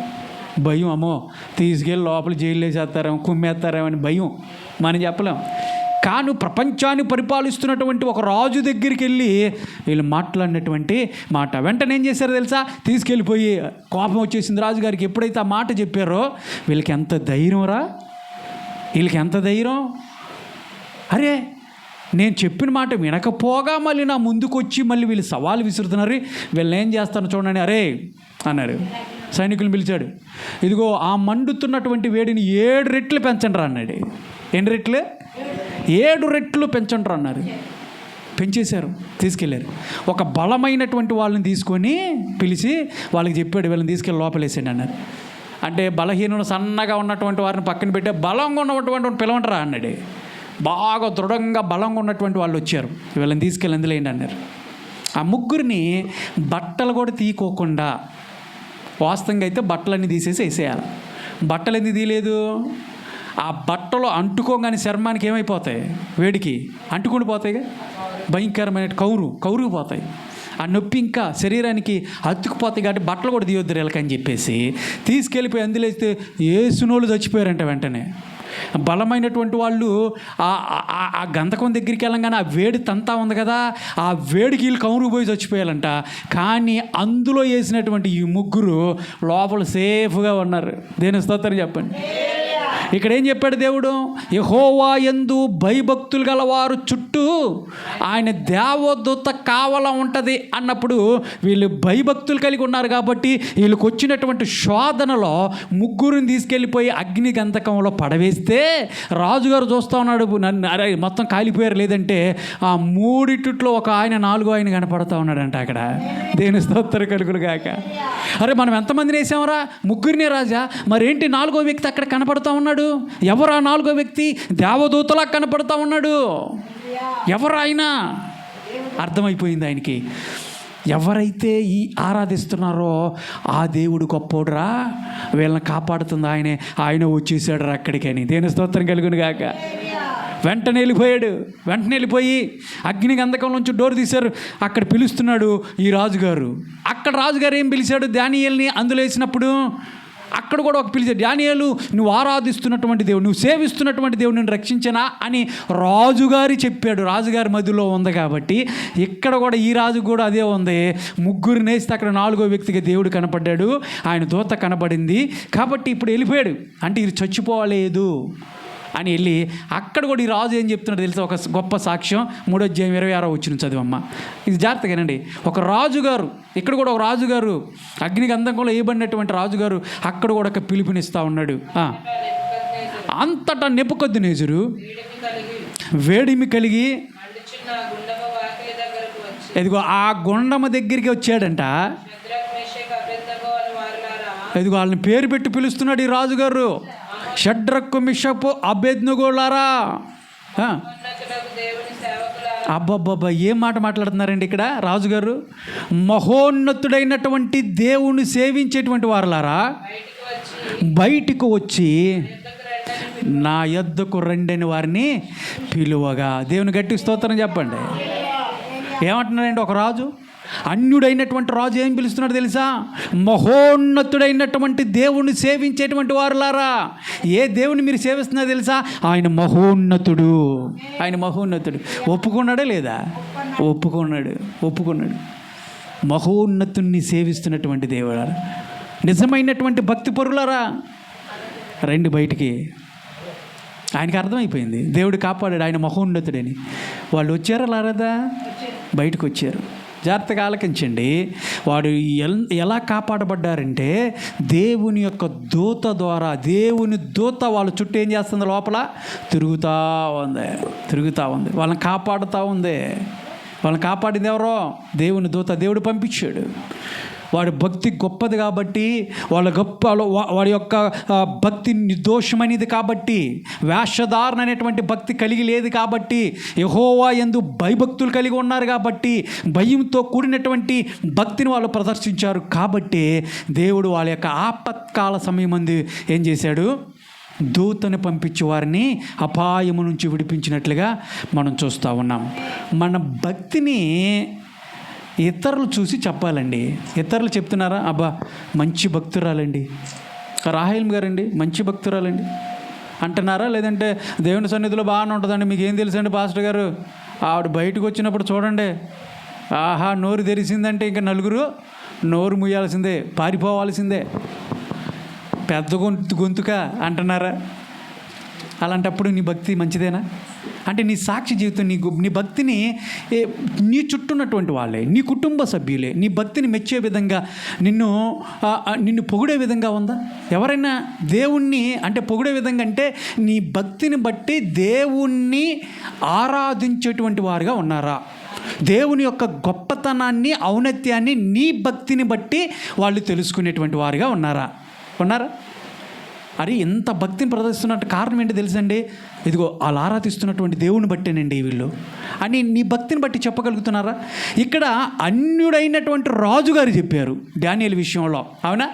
భయం, అమ్మో తీసుకెళ్ళి లోపల జైలు వేసేస్తారేమో, కుమ్మేస్తారేమో అని భయం, మనం చెప్పలేం. కానీ ప్రపంచాన్ని పరిపాలిస్తున్నటువంటి ఒక రాజు దగ్గరికి వెళ్ళి వీళ్ళు మాట్లాడినటువంటి మాట వెంటనే ఏం చేశారో తెలుసా? తీసుకెళ్ళిపోయి, కోపం వచ్చేసింది రాజుగారికి. ఎప్పుడైతే ఆ మాట చెప్పారో వీళ్ళకి ఎంత ధైర్యం. అరే, నేను చెప్పిన మాట వినకపోగా మళ్ళీ నా ముందుకు వచ్చి మళ్ళీ వీళ్ళు సవాలు విసురుతున్నారు, వీళ్ళని ఏం చేస్తాను చూడండి అరే అన్నారు. సైనికులను పిలిచాడు. ఇదిగో ఆ మండుతున్నటువంటి వేడిని 7 రెట్లు పెంచండి రా అన్నాడు. ఎన్ని రెట్లు? 7 రెట్లు పెంచండి రా అన్నారు. పెంచేశారు, తీసుకెళ్ళారు. ఒక బలమైనటువంటి వాళ్ళని తీసుకొని పిలిచి వాళ్ళకి చెప్పాడు, వీళ్ళని తీసుకెళ్ళి లోపలేసాడు అన్నారు. అంటే బలహీనులు సన్నగా ఉన్నటువంటి వారిని పక్కన పెట్టే, బలంగా ఉన్నటువంటి పిలవంటరా అన్నాడు. బాగా దృఢంగా బలంగా ఉన్నటువంటి వాళ్ళు వచ్చారు, వీళ్ళని తీసుకెళ్ళి అందులేండి అన్నారు. ఆ ముగ్గురిని బట్టలు కూడా తీయకోకుండా, వాస్తవంగా అయితే బట్టలన్నీ తీసేసి వేసేయాలి. బట్టలు ఎందుకు తీయలేదు? ఆ బట్టలు అంటుకోగానే చర్మానికి ఏమైపోతాయి? వేడికి అంటుకొని పోతాయిగా, భయంకరమైన కౌరు పోతాయి. ఆ నొప్పి ఇంకా శరీరానికి అతుక్కుపోతాయి. కాబట్టి బట్టలు కూడా తీయొద్దు వీళ్ళకని చెప్పేసి తీసుకెళ్ళిపోయి అందులేస్తే ఏసునోళ్ళు చచ్చిపోయారంట. వెంటనే బలమైనటువంటి వాళ్ళు ఆ గంధకం దగ్గరికి వెళ్ళంగానే ఆ వేడి తంతా ఉంది కదా, ఆ వేడికి వీళ్ళు కౌరుకు పోయి చచ్చిపోయాలంట. కానీ అందులో వేసినటువంటి ఈ ముగ్గురు లోపల సేఫ్గా ఉన్నారు. దేని స్తోత్రం చెప్పండి. ఇక్కడ ఏం చెప్పాడు దేవుడు? యెహోవా యందు భయభక్తులు గలవారు చుట్టూ ఆయన దేవదూత కావల ఉంటుంది అన్నప్పుడు వీళ్ళు భయభక్తులు కలిగి ఉన్నారు. కాబట్టి వీళ్ళకి వచ్చినటువంటి శోధనలో ముగ్గురిని తీసుకెళ్ళిపోయి అగ్ని గంధకంలో పడవేస్తే రాజుగారు చూస్తూ ఉన్నాడు, నన్ను అరే మొత్తం కాలిపోయారు. లేదంటే ఆ 3 ఒక ఆయన 4 ఆయన కనపడుతూ ఉన్నాడంట అక్కడ. దేని స్తోత్ర కలుగులు గాక. అరే మనం ఎంతమందిని వేసామరా? ముగ్గురినే రాజా. మరేంటి 4వ వ్యక్తి అక్కడ కనపడుతూ ఉన్నాడు? ఎవరా 4వ వ్యక్తి? దేవదూతలా కనపడుతూ ఉన్నాడు. ఎవరు ఆయన? అర్థమైపోయింది ఆయనకి. ఎవరైతే ఈ ఆరాధిస్తున్నారో ఆ దేవుడు గొప్పోడురా, వీళ్ళని కాపాడుతుంది ఆయన వచ్చేసాడు రా అక్కడికని. దేని స్తోత్రం కలుగును గాక. వెంటనే వెళ్ళిపోయి అగ్ని గంధకం నుంచి డోర్ తీశారు. అక్కడ పిలుస్తున్నాడు ఈ రాజుగారు. అక్కడ రాజుగారు ఏం పిలిచాడు? దానియేలుని అందులో వేసినప్పుడు అక్కడ కూడా ఒక పిలిచాడు. దానియేలు, నువ్వు ఆరాధిస్తున్నటువంటి దేవుడు, నువ్వు సేవిస్తున్నటువంటి దేవుడు నిన్ను రక్షించనా అని రాజుగారి చెప్పాడు. రాజుగారి మధ్యలో ఉంది కాబట్టి ఇక్కడ కూడా ఈ రాజు కూడా అదే ఉంది. ముగ్గురు నేస్తే అక్కడ 4వ వ్యక్తిగా దేవుడు కనపడ్డాడు, ఆయన దూత కనపడింది. కాబట్టి ఇప్పుడు వెళ్ళిపోయాడు. అంటే ఇది చచ్చిపోలేదు అని వెళ్ళి అక్కడ కూడా ఈ రాజు ఏం చెప్తున్నాడు తెలుసా? ఒక గొప్ప సాక్ష్యం 3వ అధ్యాయం 26వ వచనం చదివమ్మ. ఇది జాగ్రత్తగానండి. ఒక రాజుగారు, ఇక్కడ కూడా ఒక రాజుగారు, అగ్ని గంధకంలో వేయబడినటువంటి రాజుగారు అక్కడ కూడా ఒక పిలుపునిస్తూ ఉన్నాడు. అంతటా నెబుకద్నెజరు వేడిమి కలిగి ఎదిగో ఆ గుండమ దగ్గరికి వచ్చాడంట. ఎదిగో వాళ్ళని పేరు పెట్టి పిలుస్తున్నాడు ఈ రాజుగారు. షడ్రకు మిషపు అబేద్నెగోలారా. అబ్బబ్బబ్బా, ఏం మాట మాట్లాడుతున్నారండి ఇక్కడ రాజుగారు? మహోన్నతుడైనటువంటి దేవుని సేవించేటువంటి వారులారా, బయటికి వచ్చి నా యొద్దకు రండని వారిని పిలువగా. దేవుని గట్టి స్తోత్రం చెప్పండి. ఏమంటున్నారండి? ఒక రాజు అన్యుడైనటువంటి రాజు ఏం పిలుస్తున్నాడు తెలుసా? మహోన్నతుడైనటువంటి దేవుణ్ణి సేవించేటువంటి వారులారా. ఏ దేవుని మీరు సేవిస్తున్నారో తెలుసా? ఆయన మహోన్నతుడు. ఆయన మహోన్నతుడు. ఒప్పుకున్నాడా లేదా? ఒప్పుకున్నాడు. మహోన్నతుణ్ణి సేవిస్తున్నటువంటి దేవుడు. నిజమైనటువంటి భక్తి పరులారా రండి బయటికి. ఆయనకి అర్థమైపోయింది దేవుడు కాపాడాడు, ఆయన మహోన్నతుడని. వాళ్ళు వచ్చారా లారదా? బయటకు వచ్చారు. జాగ్రత్తగా ఆలకించండి. వాడు ఎలా కాపాడబడ్డారంటే దేవుని యొక్క దూత ద్వారా. దేవుని దూత వాళ్ళ చుట్టూ ఏం చేస్తుంది? లోపల తిరుగుతూ ఉంది. వాళ్ళని కాపాడుతూ ఉంది. వాళ్ళని కాపాడింది ఎవరో? దేవుని దూత. దేవుడు పంపించాడు. వాడి భక్తి గొప్పది కాబట్టి, వాడి యొక్క భక్తి నిర్దోషమైనది కాబట్టి, వేషధారణ అనేటువంటి భక్తి కలిగి లేదు కాబట్టి, యెహోవా యందు భయభక్తులు కలిగి ఉన్నారు కాబట్టి, భయంతో కూడినటువంటి భక్తిని వాళ్ళు ప్రదర్శించారు కాబట్టి దేవుడు వాళ్ళ యొక్క ఆపత్కాల సమయమందు ఏం చేశాడు? దూతను పంపించి వారిని అపాయము నుంచి విడిపించినట్లుగా మనం చూస్తూ ఉన్నాం. మన భక్తిని ఇతరులు చూసి చెప్పాలండి. ఇతరులు చెప్తున్నారా? అబ్బా మంచి భక్తురాలండి, రాహేల్ గారండి మంచి భక్తురాలండి అంటున్నారా? లేదంటే దేవుని సన్నిధిలో బాగానే ఉంటుందండి, మీకు ఏం తెలుసండి పాస్టర్ గారు, ఆవిడ బయటకు వచ్చినప్పుడు చూడండి, ఆహా నోరు తెరిసిందంటే ఇంకా నలుగురు నోరు ముయ్యాల్సిందే, పారిపోవాల్సిందే, పెద్ద గొంతుక అంటున్నారా? అలాంటప్పుడు నీ భక్తి మంచిదేనా? అంటే నీ సాక్షి జీవితం, నీ భక్తిని నీ చుట్టూ ఉన్నటువంటి వాళ్ళే, నీ కుటుంబ సభ్యులే నీ భక్తిని మెచ్చే విధంగా, నిన్ను పొగిడే విధంగా ఉందా? ఎవరైనా దేవుణ్ణి అంటే పొగిడే విధంగా అంటే నీ భక్తిని బట్టి దేవుణ్ణి ఆరాధించేటువంటి వారుగా ఉన్నారా? దేవుని యొక్క గొప్పతనాన్ని, ఔన్నత్యాన్ని నీ భక్తిని బట్టి వాళ్ళు తెలుసుకునేటువంటి వారుగా ఉన్నారా? అరే ఎంత భక్తిని ప్రదర్శిస్తున్నట్టు కారణం ఏంటి తెలుసండి? ఇదిగో వాళ్ళు ఆరాధిస్తున్నటువంటి దేవుని బట్టేనండి వీళ్ళు అని నీ భక్తిని బట్టి చెప్పగలుగుతున్నారా? ఇక్కడ అన్యుడైనటువంటి రాజుగారు చెప్పారు దానియేలు విషయంలో, అవునా?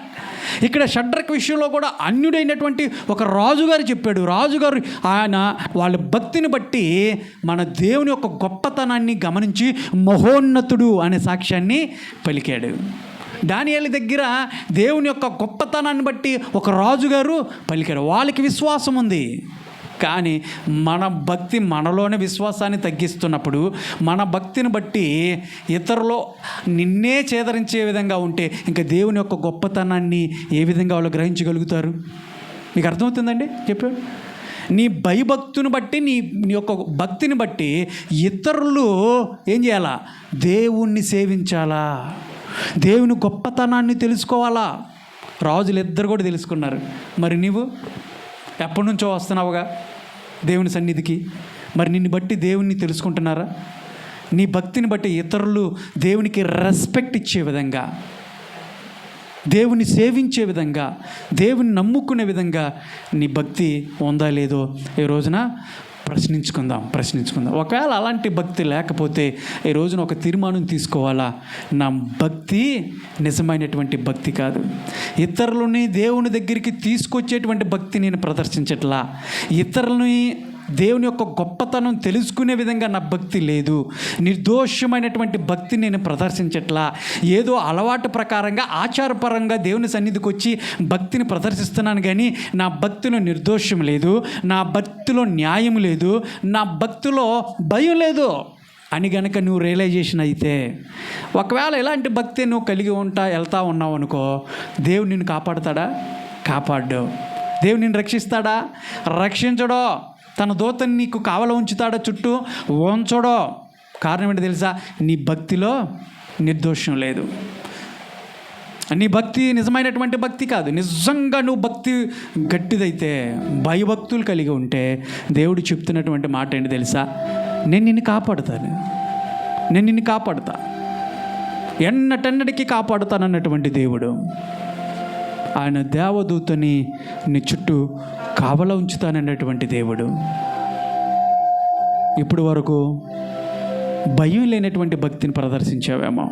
ఇక్కడ షడ్రక్ విషయంలో కూడా అన్యుడైనటువంటి ఒక రాజుగారు చెప్పాడు. రాజుగారు ఆయన వాళ్ళ భక్తిని బట్టి మన దేవుని యొక్క గొప్పతనాన్ని గమనించి మహోన్నతుడు అనే సాక్ష్యాన్ని పలికాడు. దానియేలు దగ్గర దేవుని యొక్క గొప్పతనాన్ని బట్టి ఒక రాజుగారు పలికారు. వాళ్ళకి విశ్వాసం ఉంది. కానీ మన భక్తి మనలోనే విశ్వాసాన్ని తగ్గిస్తున్నప్పుడు, మన భక్తిని బట్టి ఇతరులు నిన్నే చేదరించే విధంగా ఉంటే ఇంకా దేవుని యొక్క గొప్పతనాన్ని ఏ విధంగా వాళ్ళు గ్రహించగలుగుతారు? మీకు అర్థమవుతుందండి చెప్పాడు? నీ భయభక్తుని బట్టి, నీ యొక్క భక్తిని బట్టి ఇతరులు ఏం చేయాలా? దేవుణ్ణి సేవించాలా, దేవుని గొప్పతనాన్ని తెలుసుకోవాలా. రాజులు ఇద్దరు కూడా తెలుసుకున్నారు. మరి నీవు ఎప్పటి నుంచో వస్తున్నావుగా దేవుని సన్నిధికి, మరి నిన్ను బట్టి దేవుణ్ణి తెలుసుకుంటున్నారా? నీ భక్తిని బట్టి ఇతరులు దేవునికి రెస్పెక్ట్ ఇచ్చే విధంగా, దేవుని సేవించే విధంగా, దేవుని నమ్ముకునే విధంగా నీ భక్తి ఉందా లేదో ఈ రోజున ప్రశ్నించుకుందాం. ఒకవేళ అలాంటి భక్తి లేకపోతే ఈ రోజున ఒక తీర్మానం తీసుకోవాలా, నా భక్తి నిజమైనటువంటి భక్తి కాదు, ఇతరులని దేవుని దగ్గరికి తీసుకొచ్చేటువంటి భక్తి నేను ప్రదర్శించట్లా, ఇతరులని దేవుని యొక్క గొప్పతనం తెలుసుకునే విధంగా నా భక్తి లేదు, నిర్దోషమైనటువంటి భక్తి నేను ప్రదర్శించట్లా, ఏదో అలవాటు ప్రకారంగా ఆచారపరంగా దేవుని సన్నిధికి వచ్చి భక్తిని ప్రదర్శిస్తున్నాను కానీ నా భక్తిలో నిర్దోషం లేదు, నా భక్తిలో న్యాయం లేదు, నా భక్తిలో భయం లేదు అని గనక నువ్వు రియలైజేషన్ అయితే, ఒకవేళ ఇలాంటి భక్తి నువ్వు కలిగి వెళ్తా ఉన్నావు అనుకో, దేవుడు నిన్ను కాపాడుతాడా? కాపాడు. దేవుడు నిన్ను రక్షిస్తాడా? రక్షించడో. తన దూతని నీకు కావల ఉంచుతాడో, చుట్టూ ఉంచడో. కారణం ఏంటి తెలుసా? నీ భక్తిలో నిర్దోషం లేదు. నీ భక్తి నిజమైనటువంటి భక్తి కాదు. నిజంగా నువ్వు భక్తి గట్టిదైతే, భయభక్తులు కలిగి ఉంటే దేవుడు చెప్తున్నటువంటి మాట ఏంటి తెలుసా? నేను నిన్ను కాపాడుతా, ఎన్నటెన్నటికీ కాపాడుతానన్నటువంటి దేవుడు. ఆయన దేవదూతని నీ చుట్టూ కావల ఉంచుతానన్నటువంటి దేవుడు. ఇప్పుడు వరకు భయం లేనటువంటి భక్తిని ప్రదర్శించావేమో,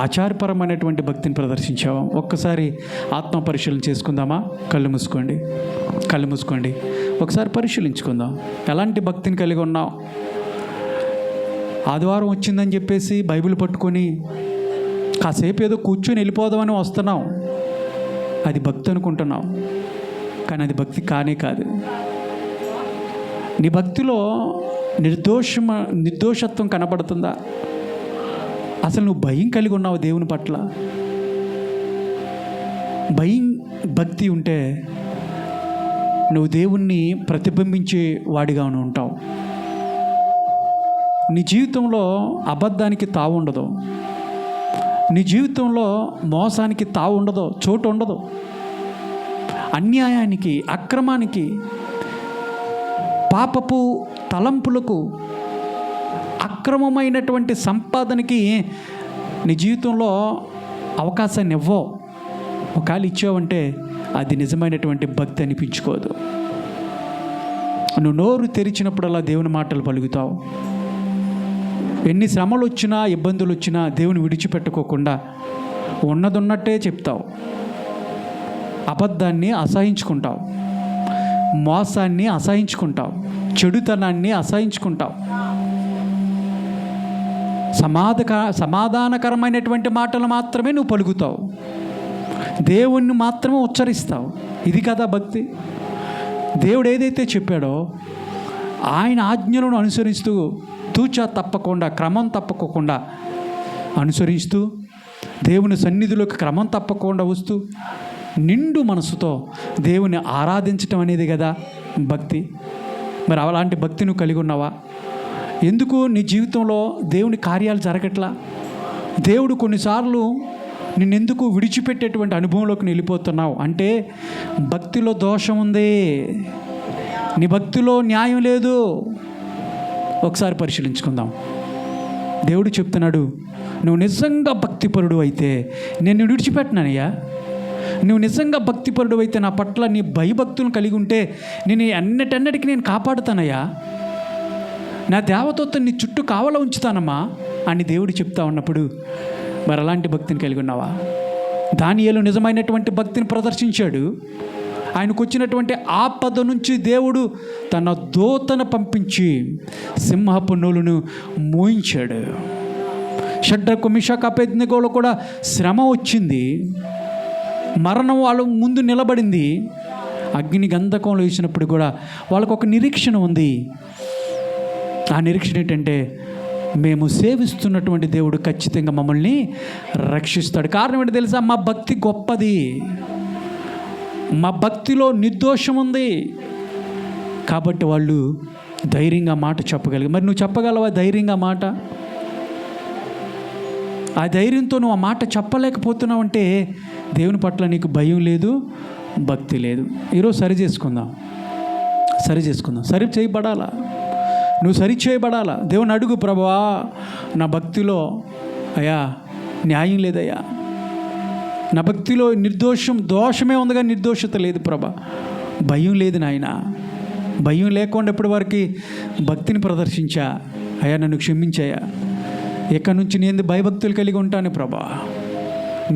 ఆచారపరమైనటువంటి భక్తిని ప్రదర్శించావా? ఒక్కసారి ఆత్మ పరిశీలన చేసుకుందామా? కళ్ళు మూసుకోండి, ఒకసారి పరిశీలించుకుందాం. ఎలాంటి భక్తిని కలిగి ఉన్నావు? ఆదివారం వచ్చిందని చెప్పేసి బైబిల్ పట్టుకొని కాసేపు ఏదో కూర్చొని వెళ్ళిపోదామని వస్తున్నాం, అది భక్తి అనుకుంటున్నాం, కానీ అది భక్తి కానే కాదు. నీ భక్తిలో నిర్దోషత్వం కనబడుతుందా? అసలు నువ్వు భయం కలిగి ఉన్నావు దేవుని పట్ల? భక్తి ఉంటే నువ్వు దేవుణ్ణి ప్రతిబింబించే వాడిగా ఉంటావు. నీ జీవితంలో అబద్ధానికి తావు ఉండదు, నీ జీవితంలో మోసానికి తావు ఉండదు, చోటు ఉండదు. అన్యాయానికి, అక్రమానికి, పాపపు తలంపులకు, అక్రమమైనటువంటి సంపాదనకి నీ జీవితంలో అవకాశాన్ని ఇవ్వవు. ఒకవేళ ఇచ్చావంటే అది నిజమైనటువంటి భక్తి అనిపించుకోదు. నువ్వు నోరు తెరిచినప్పుడల్లా దేవుని మాటలు పలుకుతావు. ఎన్ని శ్రమలు వచ్చినా, ఇబ్బందులు వచ్చినా దేవుని విడిచిపెట్టుకోకుండా ఉన్నదన్నట్టే చెప్తావు. అబద్ధాన్ని అసహించుకుంటావు, మోసాన్ని అసహించుకుంటావు, చెడుతనాన్ని అసహించుకుంటావు. సమాధానకరమైనటువంటి మాటలు మాత్రమే నువ్వు పలుకుతావు, దేవుణ్ణి మాత్రమే ఉచ్చరిస్తావు. ఇది కదా భక్తి. దేవుడు ఏదైతే చెప్పాడో ఆయన ఆజ్ఞలను అనుసరిస్తూ, తూచా తప్పకుండా, క్రమం తప్పకుండా అనుసరిస్తూ, దేవుని సన్నిధిలోకి క్రమం తప్పకుండా వస్తూ నిండు మనసుతో దేవుని ఆరాధించటం అనేది కదా భక్తి. మరి అలాంటి భక్తి నువ్వు కలిగి ఉన్నావా? ఎందుకు నీ జీవితంలో దేవుని కార్యాలు జరగట్లా? దేవుడు కొన్నిసార్లు నిన్నెందుకు విడిచిపెట్టేటువంటి అనుభవంలోకి వెళ్ళిపోతున్నావు అంటే భక్తిలో దోషం ఉంది, నీ భక్తిలో న్యాయం లేదు. ఒకసారి పరిశీలించుకుందాం. దేవుడు చెప్తున్నాడు, నువ్వు నిజంగా భక్తిపరుడు అయితే నేను విడిచిపెట్టినానయ్యా. నువ్వు నిజంగా భక్తిపరుడు అయితే నా పట్ల నీ భయభక్తులను కలిగి ఉంటే నేను అన్నిటన్నిటికీ నేను కాపాడుతానయ్యా, నా దేవతతో నీ చుట్టూ కావలా ఉంచుతానమ్మా అని దేవుడు చెప్తా ఉన్నప్పుడు మరి అలాంటి భక్తిని కలిగి ఉన్నావా? దానియేలు నిజమైనటువంటి భక్తిని ప్రదర్శించాడు. ఆయనకు వచ్చినటువంటి ఆపద నుంచి దేవుడు తన దూతను పంపించి సింహపు నోలును మోయించాడు. షడ్రకు, మిషకు, అబేద్నెగోలో కూడా శ్రమ వచ్చింది, మరణం వాళ్ళ ముందు నిలబడింది. అగ్ని గంధకంలో వేసినప్పుడు కూడా వాళ్ళకు ఒక నిరీక్షణ ఉంది. ఆ నిరీక్షణ ఏంటంటే మేము సేవిస్తున్నటువంటి దేవుడు ఖచ్చితంగా మమ్మల్ని రక్షిస్తాడు. కారణం ఏంటి తెలుసా? మా భక్తి గొప్పది, మా భక్తిలో నిర్దోషం ఉంది కాబట్టి వాళ్ళు ధైర్యంగా మాట చెప్పగలిగారు. మరి నువ్వు చెప్పగలవా ధైర్యంగా మాట? ఆ ధైర్యంతో నువ్వు ఆ మాట చెప్పలేకపోతున్నావు అంటే దేవుని పట్ల నీకు భయం లేదు, భక్తి లేదు. ఈరోజు సరి చేసుకుందాం, సరి చేయబడాలా, నువ్వు సరి చేయబడాలా. దేవుని అడుగు, ప్రభువా నా భక్తిలో అయ్యా న్యాయం లేదయ్యా, నా భక్తిలో దోషమే ఉంది కానీ నిర్దోషత లేదు ప్రభా, భయం లేదు నాయన, భయం లేకుండా ఇప్పటి వరకు భక్తిని ప్రదర్శించా అయ్యా, నన్ను క్షమించాయా, ఎక్కడి నుంచి నేను భయభక్తులు కలిగి ఉంటాను ప్రభా,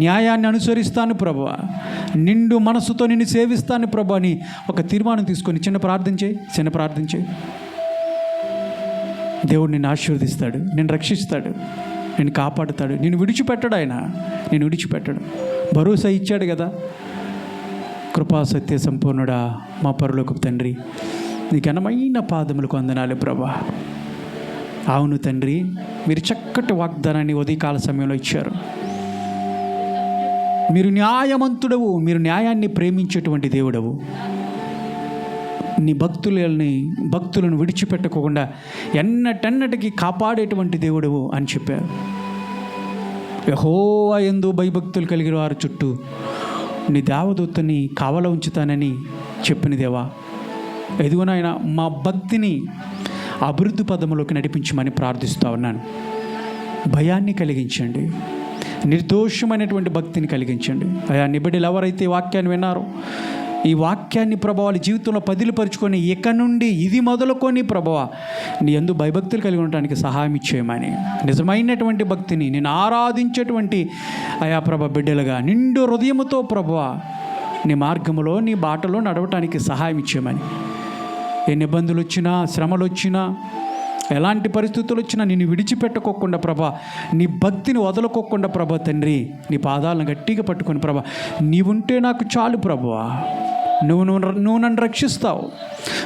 న్యాయాన్ని అనుసరిస్తాను ప్రభా, నిండు మనసుతో నిన్ను సేవిస్తాను ప్రభా అని ఒక తీర్మానం తీసుకొని చిన్న ప్రార్థన చేయి. దేవుడు నిన్ను ఆశీర్వదిస్తాడు, నిన్ను రక్షిస్తాడు, నిన్ను కాపాడుతాడు, నిన్ను విడిచిపెట్టాడు. ఆయన నిన్ను విడిచిపెట్టాడు, భరోసా ఇచ్చాడు కదా. కృపా సత్య సంపూర్ణుడా మా పరలోకపు తండ్రి, నీ ఘనమైన పాదములకు వందనాలు ప్రభా. అవును తండ్రి, మీరు చక్కటి వాగ్దానాన్ని ఉదయకాల సమయంలో ఇచ్చారు. మీరు న్యాయవంతుడవు, మీరు న్యాయాన్ని ప్రేమించేటువంటి దేవుడవు. నీ భక్తులను విడిచిపెట్టకుండా ఎన్నటన్నటికీ కాపాడేటువంటి దేవుడవు అని చెప్పారు. యెహోవా యందు భయభక్తులు కలిగిన వారి చుట్టూ నీ దేవదూతని కావల ఉంచుతానని చెప్పిన దేవా, ఎదుగునైనా మా భక్తిని అభివృద్ధి పదములోకి నడిపించమని ప్రార్థిస్తూ ఉన్నాను. భయాన్ని కలిగించండి, నిర్దోషమైనటువంటి భక్తిని కలిగించండి అయా. నిబిడలు ఎవరైతే వాక్యాన్ని విన్నారో ఈ వాక్యాన్ని ప్రభావ వాళ్ళ జీవితంలో పదిలిపరుచుకొని ఇక నుండి ఇది మొదలుకొని ప్రభావ నీ యందు భయభక్తులు కలిగి ఉండటానికి సహాయం ఇచ్చేయమని, నిజమైనటువంటి భక్తిని నేను ఆరాధించేటువంటి అయా బిడ్డలుగా నిండు హృదయముతో ప్రభువ నీ మార్గములో నీ బాటలో నడవటానికి సహాయం ఇచ్చేయమని, ఎన్ని ఇబ్బందులు వచ్చినా, శ్రమలు వచ్చినా, ఎలాంటి పరిస్థితులు వచ్చినా నిన్ను విడిచిపెట్టుకోకుండా ప్రభా, నీ భక్తిని వదలుకోకుండా ప్రభా తండ్రి, నీ పాదాలను గట్టిగా పట్టుకొని ప్రభా, నీవుంటే నాకు చాలు ప్రభువా, నువ్వు నన్ను రక్షిస్తావు,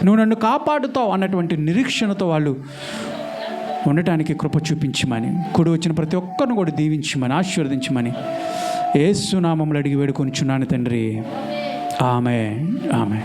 నువ్వు నన్ను కాపాడుతావు అన్నటువంటి నిరీక్షణతో వాళ్ళు ఉండటానికి కృప చూపించమని, కూడి వచ్చిన ప్రతి ఒక్కరిని కూడా దీవించమని, ఆశీర్వదించమని యేసు నామములో అడిగి వేడుకొనిచున్నాను తండ్రి. ఆమెన్.